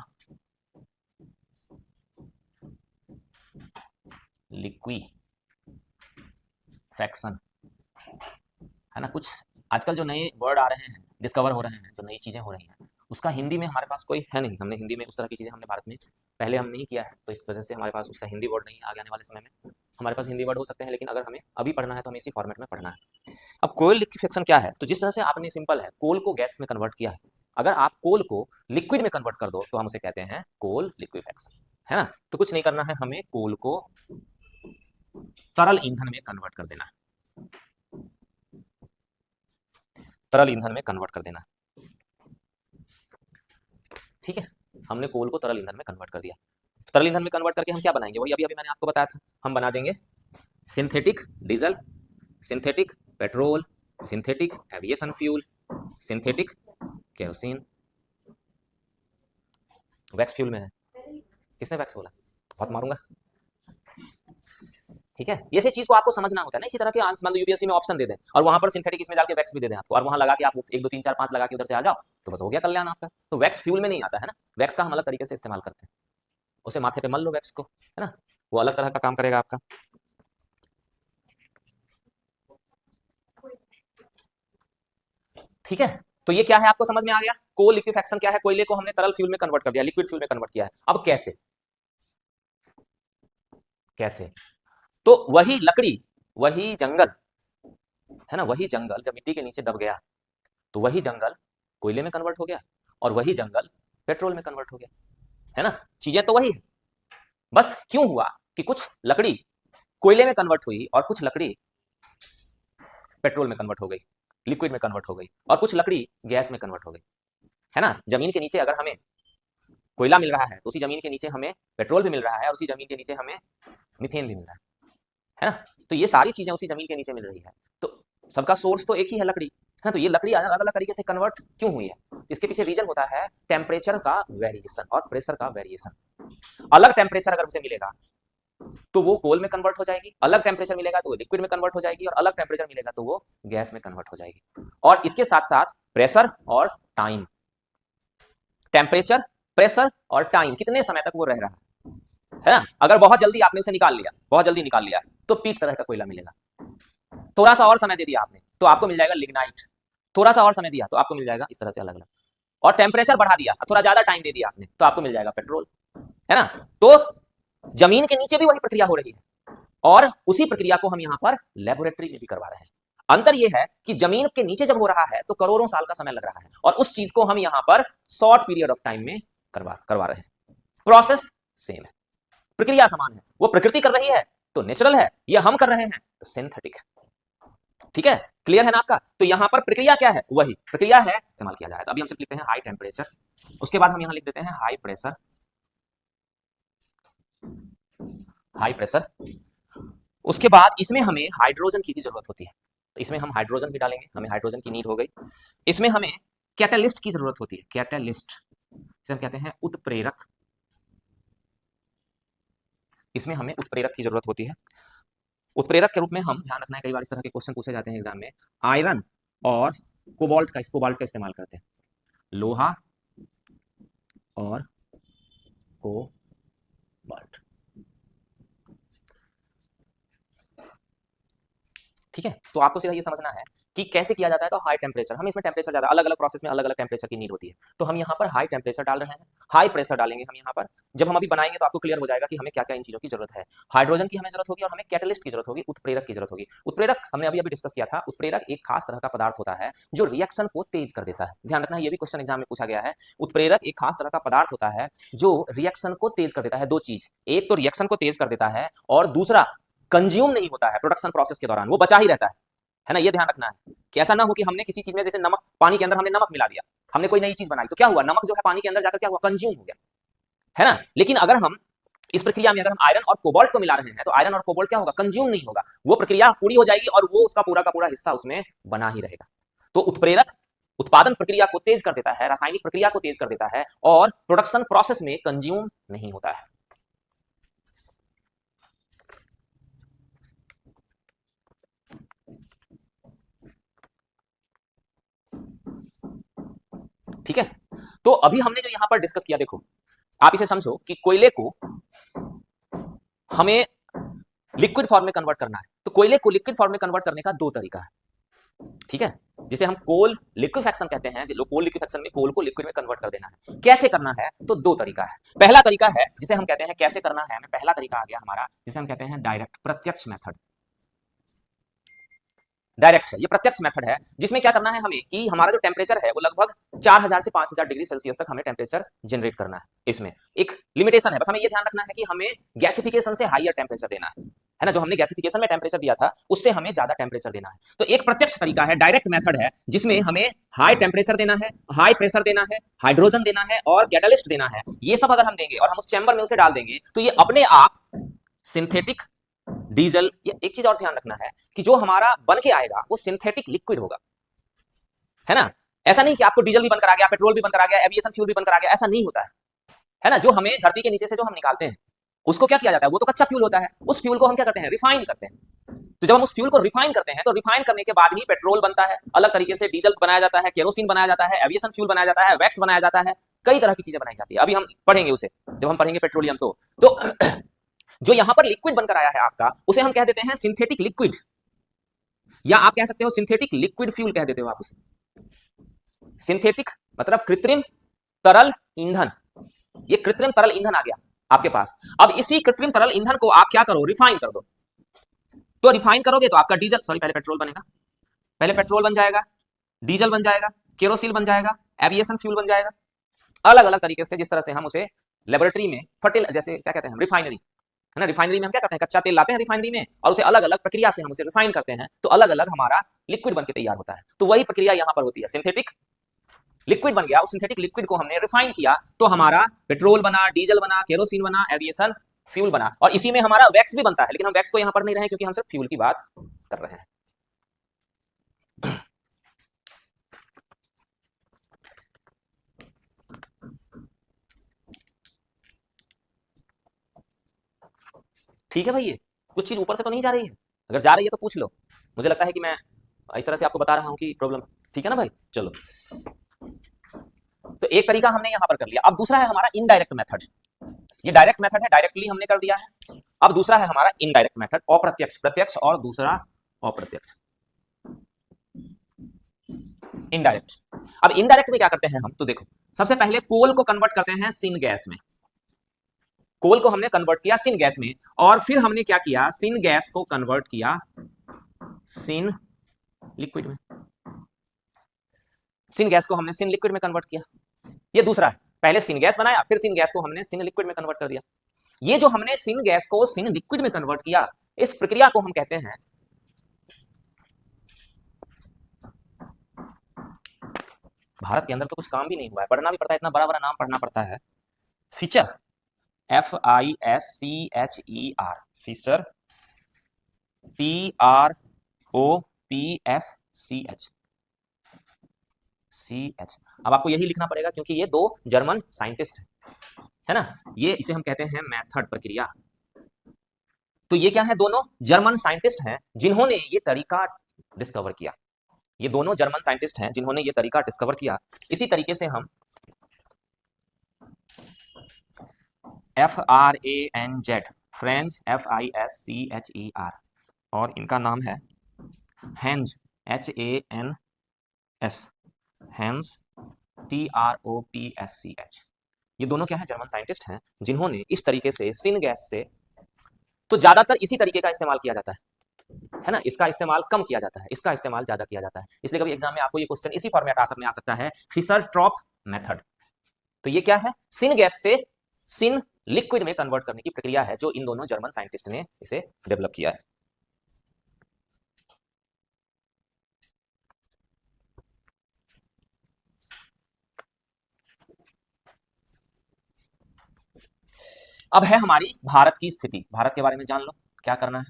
लिक्विफैक्शन, है ना। कुछ आजकल जो नए वर्ड आ रहे हैं, डिस्कवर हो रहे हैं, जो नई चीजें हो रही हैं, उसका हिंदी में हमारे पास कोई है नहीं। हमने हिंदी में उस तरह की चीजें हमने भारत में पहले हम नहीं किया है, तो इस वजह से हमारे पास उसका हिंदी वर्ड नहीं है। आगे आने वाले समय में हमारे पास हिंदी वर्ड हो सकते हैं, लेकिन अगर हमें अभी पढ़ना है तो हमें इसी फॉर्मेट में पढ़ना है। अब कोल लिक्विफैक्शन क्या है, तो जिस तरह से आपने सिंपल है, कोल को गैस में कन्वर्ट किया है, अगर आप कोल को लिक्विड में कन्वर्ट कर दो तो हम उसे कहते हैं कोल लिक्विफैक्शन, है ना। तो कुछ नहीं करना है, हमें कोल को तरल ईंधन में कन्वर्ट कर देना, तरल ईंधन में कन्वर्ट कर देना। ठीक है, हमने कोल को तरल ईंधन में कन्वर्ट कर दिया। तरल ईंधन में कन्वर्ट करके हम क्या बनाएंगे, वही अभी अभी मैंने आपको बताया था, हम बना देंगे synthetic diesel, synthetic petrol, synthetic aviation fuel, synthetic kerosene. Wax fuel में है, किसने वैक्स बोला, बहुत मारूंगा। ठीक है, ये चीज को आपको समझना होता है ना। इसी तरह के आंसर मान लो यूपीएससी में ऑप्शन दे दें और वहां पर सिंथेटिक इसमें डाल के वैक्स भी दे दें आपको, और वहां लगा के आप 1 2 3 4 5 लगा के उधर से आ जाओ, तो बस हो गया कल्याण आपका। तो वैक्स फ्यूल में नहीं आता है ना, वैक्स का हम अलग तरीके से इस्तेमाल करते हैं, उसे माथे पे मल लो वैक्स को, है ना, वो अलग तरह का काम करेगा आपका। ठीक है, तो ये क्या है आपको समझ में आ गया? को लिक्विफेक्शन क्या है? कोयले को हमने तरल फ्यूल में कन्वर्ट कर दिया, लिक्विड फ्यूल में कन्वर्ट किया है। अब कैसे? कैसे? तो वही लकड़ी, वही जंगल, है ना, वही जंगल जब मिट्टी के नीचे दब गया तो वही जंगल कोयले में कन्वर्ट हो गया और वही जंगल पेट्रोल में कन्वर्ट हो गया, है ना। चीजें तो वही है, बस क्यों हुआ कि कुछ लकड़ी कोयले में कन्वर्ट हुई और कुछ लकड़ी पेट्रोल में कन्वर्ट हो गई, लिक्विड में कन्वर्ट हो गई, और कुछ लकड़ी गैस में कन्वर्ट हो गई, है ना। जमीन के नीचे अगर हमें कोयला मिल रहा है तो उसी जमीन के नीचे हमें पेट्रोल भी मिल रहा है और उसी जमीन के नीचे हमें मीथेन भी मिल रहा है ना। तो ये सारी चीजें उसी जमीन के नीचे मिल रही है, तो सबका सोर्स तो एक ही है, लकड़ी, है ना। तो ये लकड़ी अलग अलग तरीके से कन्वर्ट क्यों हुई है? इसके पीछे रीजन होता है टेम्परेचर का वेरिएशन और प्रेशर का वेरिएशन। अलग टेम्परेचर अगर उसे मिलेगा तो वो कोल में कन्वर्ट हो जाएगी, अलग टेम्परेचर मिलेगा तो वो लिक्विड में कन्वर्ट हो जाएगी, और अलग टेम्परेचर मिलेगा तो वो गैस में कन्वर्ट हो जाएगी। और इसके साथ साथ प्रेशर और टाइम, टेम्परेचर, प्रेशर और टाइम, कितने समय तक वो रह रहा है ना। अगर बहुत जल्दी आपने उसे निकाल लिया, बहुत जल्दी निकाल लिया, तो पीट तरह का कोयला मिलेगा। थोड़ा सा और समय दे दिया आपने तो आपको मिल जाएगा लिग्नाइट, थोड़ा सा और समय दिया तो आपको मिल जाएगा इस तरह से अलग अलग, और टेम्परेचर बढ़ा दिया, थोड़ा ज्यादा टाइम दे दिया आपने तो आपको मिल जाएगा पेट्रोल, है ना। तो जमीन के नीचे भी वही प्रक्रिया हो रही है और उसी प्रक्रिया को हम यहाँ पर लेबोरेटरी में भी करवा रहे हैं। अंतर यह है कि जमीन के नीचे जब हो रहा है तो करोड़ों साल का समय लग रहा है, और उस चीज को हम यहाँ पर शॉर्ट पीरियड ऑफ टाइम में करवा रहे हैं। प्रोसेस सेम है, प्रक्रिया समान है, वो प्रकृति कर रही है तो नेचुरल है, ये हम कर रहे हैं तो सिंथेटिक है। ठीक है, क्लियर है ना आपका? तो यहां पर प्रक्रिया क्या है? वही प्रक्रिया है इस्तेमाल किया जाए। तो अभी हम सिर्फ लिखते हैं हाई टेम्परेचर, उसके बाद हम यहां लिख देते हैं हाई प्रेशर, हाई प्रेशर। उसके बाद इसमें हमें हाइड्रोजन की भी जरूरत होती है, तो इसमें हम हाइड्रोजन भी डालेंगे, हमें हाइड्रोजन की नीड हो गई। इसमें हमें कैटलिस्ट की जरूरत होती है, कैटलिस्ट, इसे हम कहते हैं उत्प्रेरक, इसमें हमें उत्प्रेरक की जरूरत होती है। उत्प्रेरक के रूप में हम, ध्यान रखना है कई बार इस तरह के क्वेश्चन पूछे जाते हैं एग्जाम में, आयरन और कोबाल्ट का इस्तेमाल करते हैं, लोहा और कोबाल्ट। ठीक है, तो आपको सीधा ये समझना है कि कैसे किया जाता है। तो हाई टेम्परेचर, हमें इसमें टेम्परेचर ज्यादा, अलग अलग प्रोसेस में अलग अलग टेम्परेचर की नीड होती है, तो हम यहाँ पर हाई टेम्परेचर डाल रहे हैं, हाई प्रेशर डालेंगे हम यहाँ पर। जब हम अभी बनाएंगे तो आपको क्लियर हो जाएगा कि हमें क्या क्या इन चीजों की जरूरत है। हाइड्रोजन की हमें जरूरत होगी और हमें कैटलिस्ट की जरूरत होगी, उत्प्रेरक की जरूरत होगी। उत्प्रेरक हमने अभी अभी डिस्कस किया था, उत्प्रेरक एक खास तरह का पदार्थ होता है जो रिएक्शन को तेज कर देता है। ध्यान रखना, ये भी क्वेश्चन एग्जाम में पूछा गया है। उत्प्रेरक एक खास तरह का पदार्थ होता है जो रिएक्शन को तेज कर देता है। दो चीज, एक तो रिएक्शन को तेज कर देता है और दूसरा कंज्यूम नहीं होता है प्रोडक्शन प्रोसेस के दौरान, वो बचा ही रहता है ना। ये ध्यान रखना है कि ऐसा ना हो कि हमने किसी चीज में, जैसे नमक, पानी के अंदर हमने नमक मिला दिया, हमने कोई नई चीज बनाई, तो क्या हुआ, नमक जो है पानी के अंदर जाकर क्या हुआ, कंज्यूम हो गया, है ना। लेकिन अगर हम इस प्रक्रिया में अगर हम आयरन और कोबाल्ट को मिला रहे हैं तो आयरन और कोबाल्ट क्या होगा, कंज्यूम नहीं होगा, वो प्रक्रिया पूरी हो जाएगी और वो उसका पूरा का पूरा हिस्सा उसमें बना ही रहेगा। तो उत्प्रेरक उत्पादन प्रक्रिया को तेज कर देता है, रासायनिक प्रक्रिया को तेज कर देता है और प्रोडक्शन प्रोसेस में कंज्यूम नहीं होता है। ठीक है, तो अभी हमने जो यहां पर डिस्कस किया, देखो आप इसे समझो कि कोयले को हमें लिक्विड फॉर्म में कन्वर्ट करना है, तो कोयले को लिक्विड फॉर्म में कन्वर्ट करने का दो तरीका है। ठीक है, जिसे हम कोल लिक्विफेक्शन कहते हैं, जो कोल लिक्विफेक्शन में कोल को लिक्विड में कन्वर्ट कर देना है। कैसे करना है? तो दो तरीका है। पहला तरीका है जिसे हम कहते हैं, कैसे करना है, पहला तरीका आ गया हमारा जिसे हम कहते हैं डायरेक्ट, प्रत्यक्ष मेथड। डायरेक्ट है, ये प्रत्यक्ष मेथड है, जिसमें क्या करना है हमें कि हमारा जो टेम्परेचर है वो लगभग 4000 से 5000 डिग्री सेल्सियस तक हमें टेम्परेचर जनरेट करना है। इसमें एक लिमिटेशन है, बस हमें ये ध्यान रखना है कि हमें गैसिफिकेशन से हाईयर टेम्परेचर देना है ना। जो हमने गैसिफिकेशन में टेम्परेचर दिया था उससे हमें ज्यादा टेम्परेचर देना है। तो एक प्रत्यक्ष तरीका है, डायरेक्ट मेथड है, जिसमें हमें हाई टेम्परेचर देना है, हाई प्रेशर देना है, हाइड्रोजन देना है और कैटलिस्ट देना है। ये सब अगर हम देंगे और हम उस चैम्बर में उसे डाल देंगे तो ये अपने आप सिंथेटिक डीजल, ये एक चीज और ध्यान रखना है कि जो हमारा बन के आएगा वो सिंथेटिक लिक्विड होगा, है ना। ऐसा नहीं कि आपको डीजल भी बनकर आ गया, पेट्रोल भी बनकर आ गया, एविएशन फ्यूल भी बनकर आ गया, ऐसा नहीं होता है ना। जो हमें धरती के नीचे से जो हम निकालते हैं उसको क्या किया जाता है, वो तो कच्चा फ्यूल होता है, उस फ्यूल को हम क्या करते हैं, रिफाइन करते हैं। तो जब हम उस फ्यूल को रिफाइन करते हैं तो रिफाइन करने के बाद ही पेट्रोल बनता है, अलग तरीके से डीजल बनाया जाता है, केरोसिन बनाया जाता है, एविएशन फ्यूल बनाया जाता है, वैक्स बनाया जाता है, कई तरह की चीजें बनाई जाती है। अभी हम पढ़ेंगे उसे, जब हम पढ़ेंगे पेट्रोलियम तो जो यहां पर लिक्विड बनकर आया है आपका, उसे हम कह देते हैं सिंथेटिक लिक्विड, या आप कह सकते हो सिंथेटिक लिक्विड फ्यूल कह देते हो आप उसे, सिंथेटिक मतलब कृत्रिम तरल ईंधन, ये कृत्रिम तरल ईंधन आ गया आपके पास। अब इसी कृत्रिम तरल ईंधन को आप क्या करो, रिफाइन कर दो। तो रिफाइन करोगे तो आपका डीजल, सॉरी पहले पेट्रोल बनेगा, पहले पेट्रोल बन जाएगा, डीजल बन जाएगा, केरोसिन बन जाएगा, एविएशन फ्यूल बन जाएगा, अलग अलग तरीके से जिस तरह से हम उसे लेबोरेटरी में फर्टिल जैसे क्या कहते हैं हम, रिफाइनरी है ना, रिफाइनरी में हम क्या करते हैं, कच्चा तेल लाते हैं रिफाइनरी में और उसे अलग अलग प्रक्रिया से हम उसे रिफाइन करते हैं, तो अलग अलग हमारा लिक्विड बनके तैयार होता है। तो वही प्रक्रिया यहां पर होती है, सिंथेटिक लिक्विड बन गया, उस सिंथेटिक लिक्विड को हमने रिफाइन किया तो हमारा पेट्रोल बना, डीजल बना, केरोसिन बना, एविएशन फ्यूल बना, और इसी में हमारा वैक्स भी बनता है, लेकिन हम वैक्स को यहां पर नहीं रहे क्योंकि हम सिर्फ फ्यूल की बात कर रहे हैं। ठीक है भाई, ये कुछ चीज ऊपर से तो नहीं जा रही है, अगर जा रही है तो पूछ लो, मुझे लगता है कि मैं इस तरह से आपको बता रहा हूं कि प्रॉब्लम, ठीक है ना भाई। चलो, तो एक तरीका हमने यहां पर कर लिया, अब दूसरा है हमारा इनडायरेक्ट मेथड। ये डायरेक्ट मेथड है, डायरेक्टली हमने कर दिया है। अब दूसरा है हमारा इनडायरेक्ट मेथड, अप्रत्यक्ष, प्रत्यक्ष और दूसरा अप्रत्यक्ष, इनडायरेक्ट। अब इनडायरेक्ट में क्या करते हैं हम, तो देखो सबसे पहले कोल को कन्वर्ट करते हैं सिन गैस में, कोल को हमने कन्वर्ट किया सिन गैस में, और फिर हमने क्या किया, सिन गैस को कन्वर्ट किया सिन लिक्विड में, सिन गैस को हमने सिन लिक्विड में कन्वर्ट किया। ये दूसरा है, पहले सिन गैस बनाया फिर सिन गैस को हमने सिन लिक्विड में कन्वर्ट कर दिया। ये जो हमने सिन गैस को सिन लिक्विड में कन्वर्ट किया, इस प्रक्रिया को हम कहते हैं भारत के अंदर तो कुछ काम भी नहीं हुआ है, पढ़ना भी पड़ता है, इतना बड़ा बड़ा नाम पढ़ना पड़ता है, फीचर, FISCHER, फीचर, TROPSCH। अब आपको यही लिखना पड़ेगा क्योंकि ये दो जर्मन साइंटिस्ट है ना, ये इसे हम कहते हैं मेथड, प्रक्रिया। तो ये क्या है, दोनों जर्मन साइंटिस्ट हैं जिन्होंने ये तरीका डिस्कवर किया, ये दोनों जर्मन साइंटिस्ट हैं जिन्होंने ये तरीका डिस्कवर किया। इसी तरीके से हम FRANZ, फ्रेंच, FISCHER, और इनका नाम है हैंज, HANS, हैंस, TROPSCH। ये दोनों क्या है, जर्मन साइंटिस्ट हैं जिन्होंने इस तरीके से सिन गैस से, तो ज्यादातर इसी तरीके का इस्तेमाल किया जाता है ना, इसका इस्तेमाल कम किया जाता है, इसका इस्तेमाल ज्यादा किया जाता है, इसलिए कभी एग्जाम में आपको ये क्वेश्चन इसी फॉर्मेट में आ सकता है, फिशर ट्रॉप मेथड। तो ये क्या है, सिन गैस से सिन लिक्विड में कन्वर्ट करने की प्रक्रिया है जो इन दोनों जर्मन साइंटिस्ट ने इसे डेवलप किया है। अब है हमारी भारत की स्थिति, भारत के बारे में जान लो क्या करना है,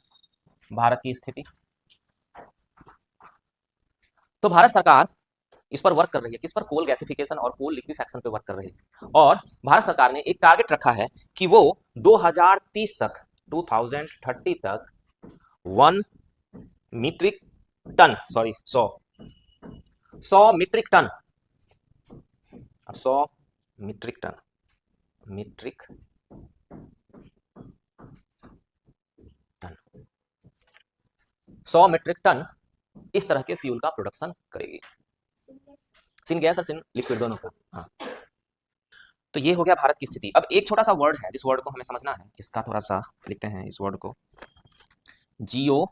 भारत की स्थिति। तो भारत सरकार इस पर वर्क कर रही है, किस पर, कोल गैसिफिकेशन और कोल लिक्विफैक्शन पे वर्क कर रही है, और भारत सरकार ने एक टारगेट रखा है कि वो 2030 तक, 2030 तक 1 metric ton, sorry 100 metric ton, अब 100 metric ton, metric ton, 100 metric ton इस तरह के फ्यूल का प्रोडक्शन करेगी, सिन गैस और सिन लिक्विड दोनों को। हाँ, तो ये हो गया भारत की स्थिति। अब एक छोटा सा वर्ड है जिस वर्ड को हमें समझना है, इसका थोड़ा सा लिखते हैं इस वर्ड को, GOSEQUITION,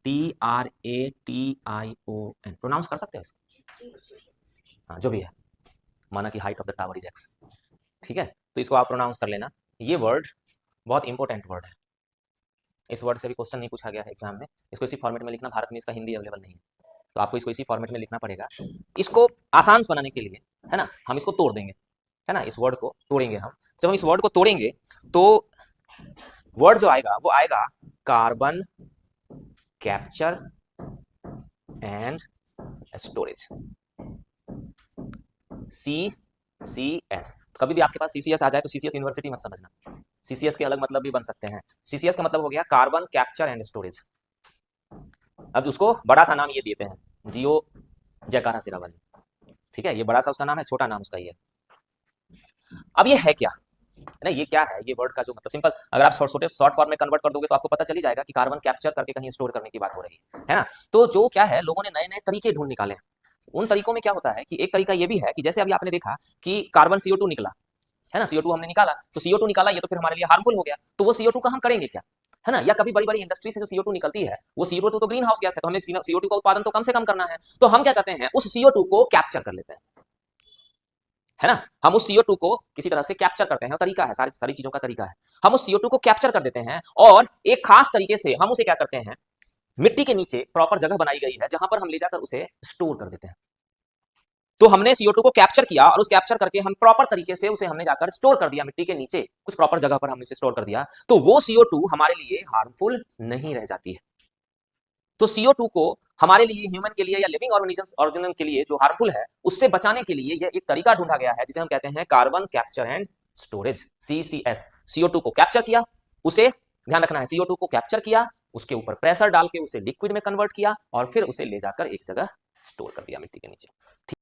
TRATION, प्रोनाउंस कर सकते हैं इसको, हाँ जो भी है, माना कि height of the tower is x, ठीक है, तो इसको आप प्रोनाउंस कर लेना। ये वर्ड बहुत इंपॉर्टेंट वर्ड है, इस वर्ड से भी क्वेश्चन नहीं पूछा गया है एग्जाम में, इसको इसी फॉर्मेट में लिखना, भारत में इसका हिंदी अवेलेबल नहीं है, तो आपको इसको इसी फॉर्मेट में लिखना पड़ेगा। इसको आसान बनाने के लिए है ना, हम इसको तोड़ देंगे, है ना, इस वर्ड को तोड़ेंगे हम। जब हम इस वर्ड को तोड़ेंगे तो वर्ड जो आएगा वो आएगा carbon capture and storage, CCS। कभी भी आपके पास CCS आ जाए तो CCS यूनिवर्सिटी मत समझना, CCS के अलग मतलब भी बन सकते हैं। CCS का मतलब हो गया कार्बन कैप्चर एंड स्टोरेज। अब उसको बड़ा सा नाम ये देते हैं, जियो जयकारा सिरावली, ठीक है, ये बड़ा सा उसका नाम है, छोटा नाम उसका ये। अब ये है क्या, है ना। ये क्या है, ये वर्ड का जो मतलब सिंपल अगर आप शॉर्ट फॉर्म में कन्वर्ट कर दोगे तो आपको पता चल ही जाएगा कि कार्बन कैप्चर करके कहीं स्टोर करने की बात हो रही है ना। तो जो क्या है, लोगों ने नए नए तरीके ढूंढ निकाले हैं। उन तरीकों में क्या होता है कि एक तरीका ये भी है कि जैसे अभी आपने देखा कि कार्बन CO2 निकला, है ना, CO2 हमने निकाला, तो CO2 निकाला, ये तो फिर हमारे लिए हार्मफुल हो गया, तो वो CO2 का हम करेंगे क्या, है ना। या कभी बड़ी बड़ी इंडस्ट्री से जो CO2 निकलती है, वो CO2 तो ग्रीन हाउस गैस है, तो हमें CO2 का उत्पादन तो कम से कम करना है, तो हम क्या करते हैं, उस CO2 को कैप्चर कर लेते हैं, है ना। हम उस CO2 को किसी तरह से कैप्चर करते हैं, और तरीका है, सारी सारी चीजों का तरीका है। हम उस CO2 को कैप्चर कर देते हैं और एक खास तरीके से हम उसे क्या करते हैं, मिट्टी के नीचे प्रॉपर जगह बनाई गई है जहां पर हम ले जाकर उसे स्टोर कर देते हैं। तो हमने CO2 को कैप्चर किया और उस कैप्चर करके हम प्रॉपर तरीके से उसे हमने जाकर स्टोर कर दिया मिट्टी के नीचे, कुछ प्रॉपर जगह पर हमने उसे स्टोर कर दिया, तो वो CO2 हमारे लिए हार्मफुल नहीं रह जाती है। तो CO2 को हमारे लिए, ह्यूमन के लिए या लिविंग ऑर्गेनिज्म के लिए जो हार्मफुल है, उससे बचाने के लिए यह एक तरीका ढूंढा गया है जिसे हम कहते हैं carbon capture and storage, CCS। CO2 को कैप्चर किया, उसे ध्यान रखना है, CO2 को कैप्चर किया, उसके ऊपर प्रेशर डाल के उसे लिक्विड में कन्वर्ट किया और फिर उसे ले जाकर एक जगह स्टोर कर दिया मिट्टी के नीचे।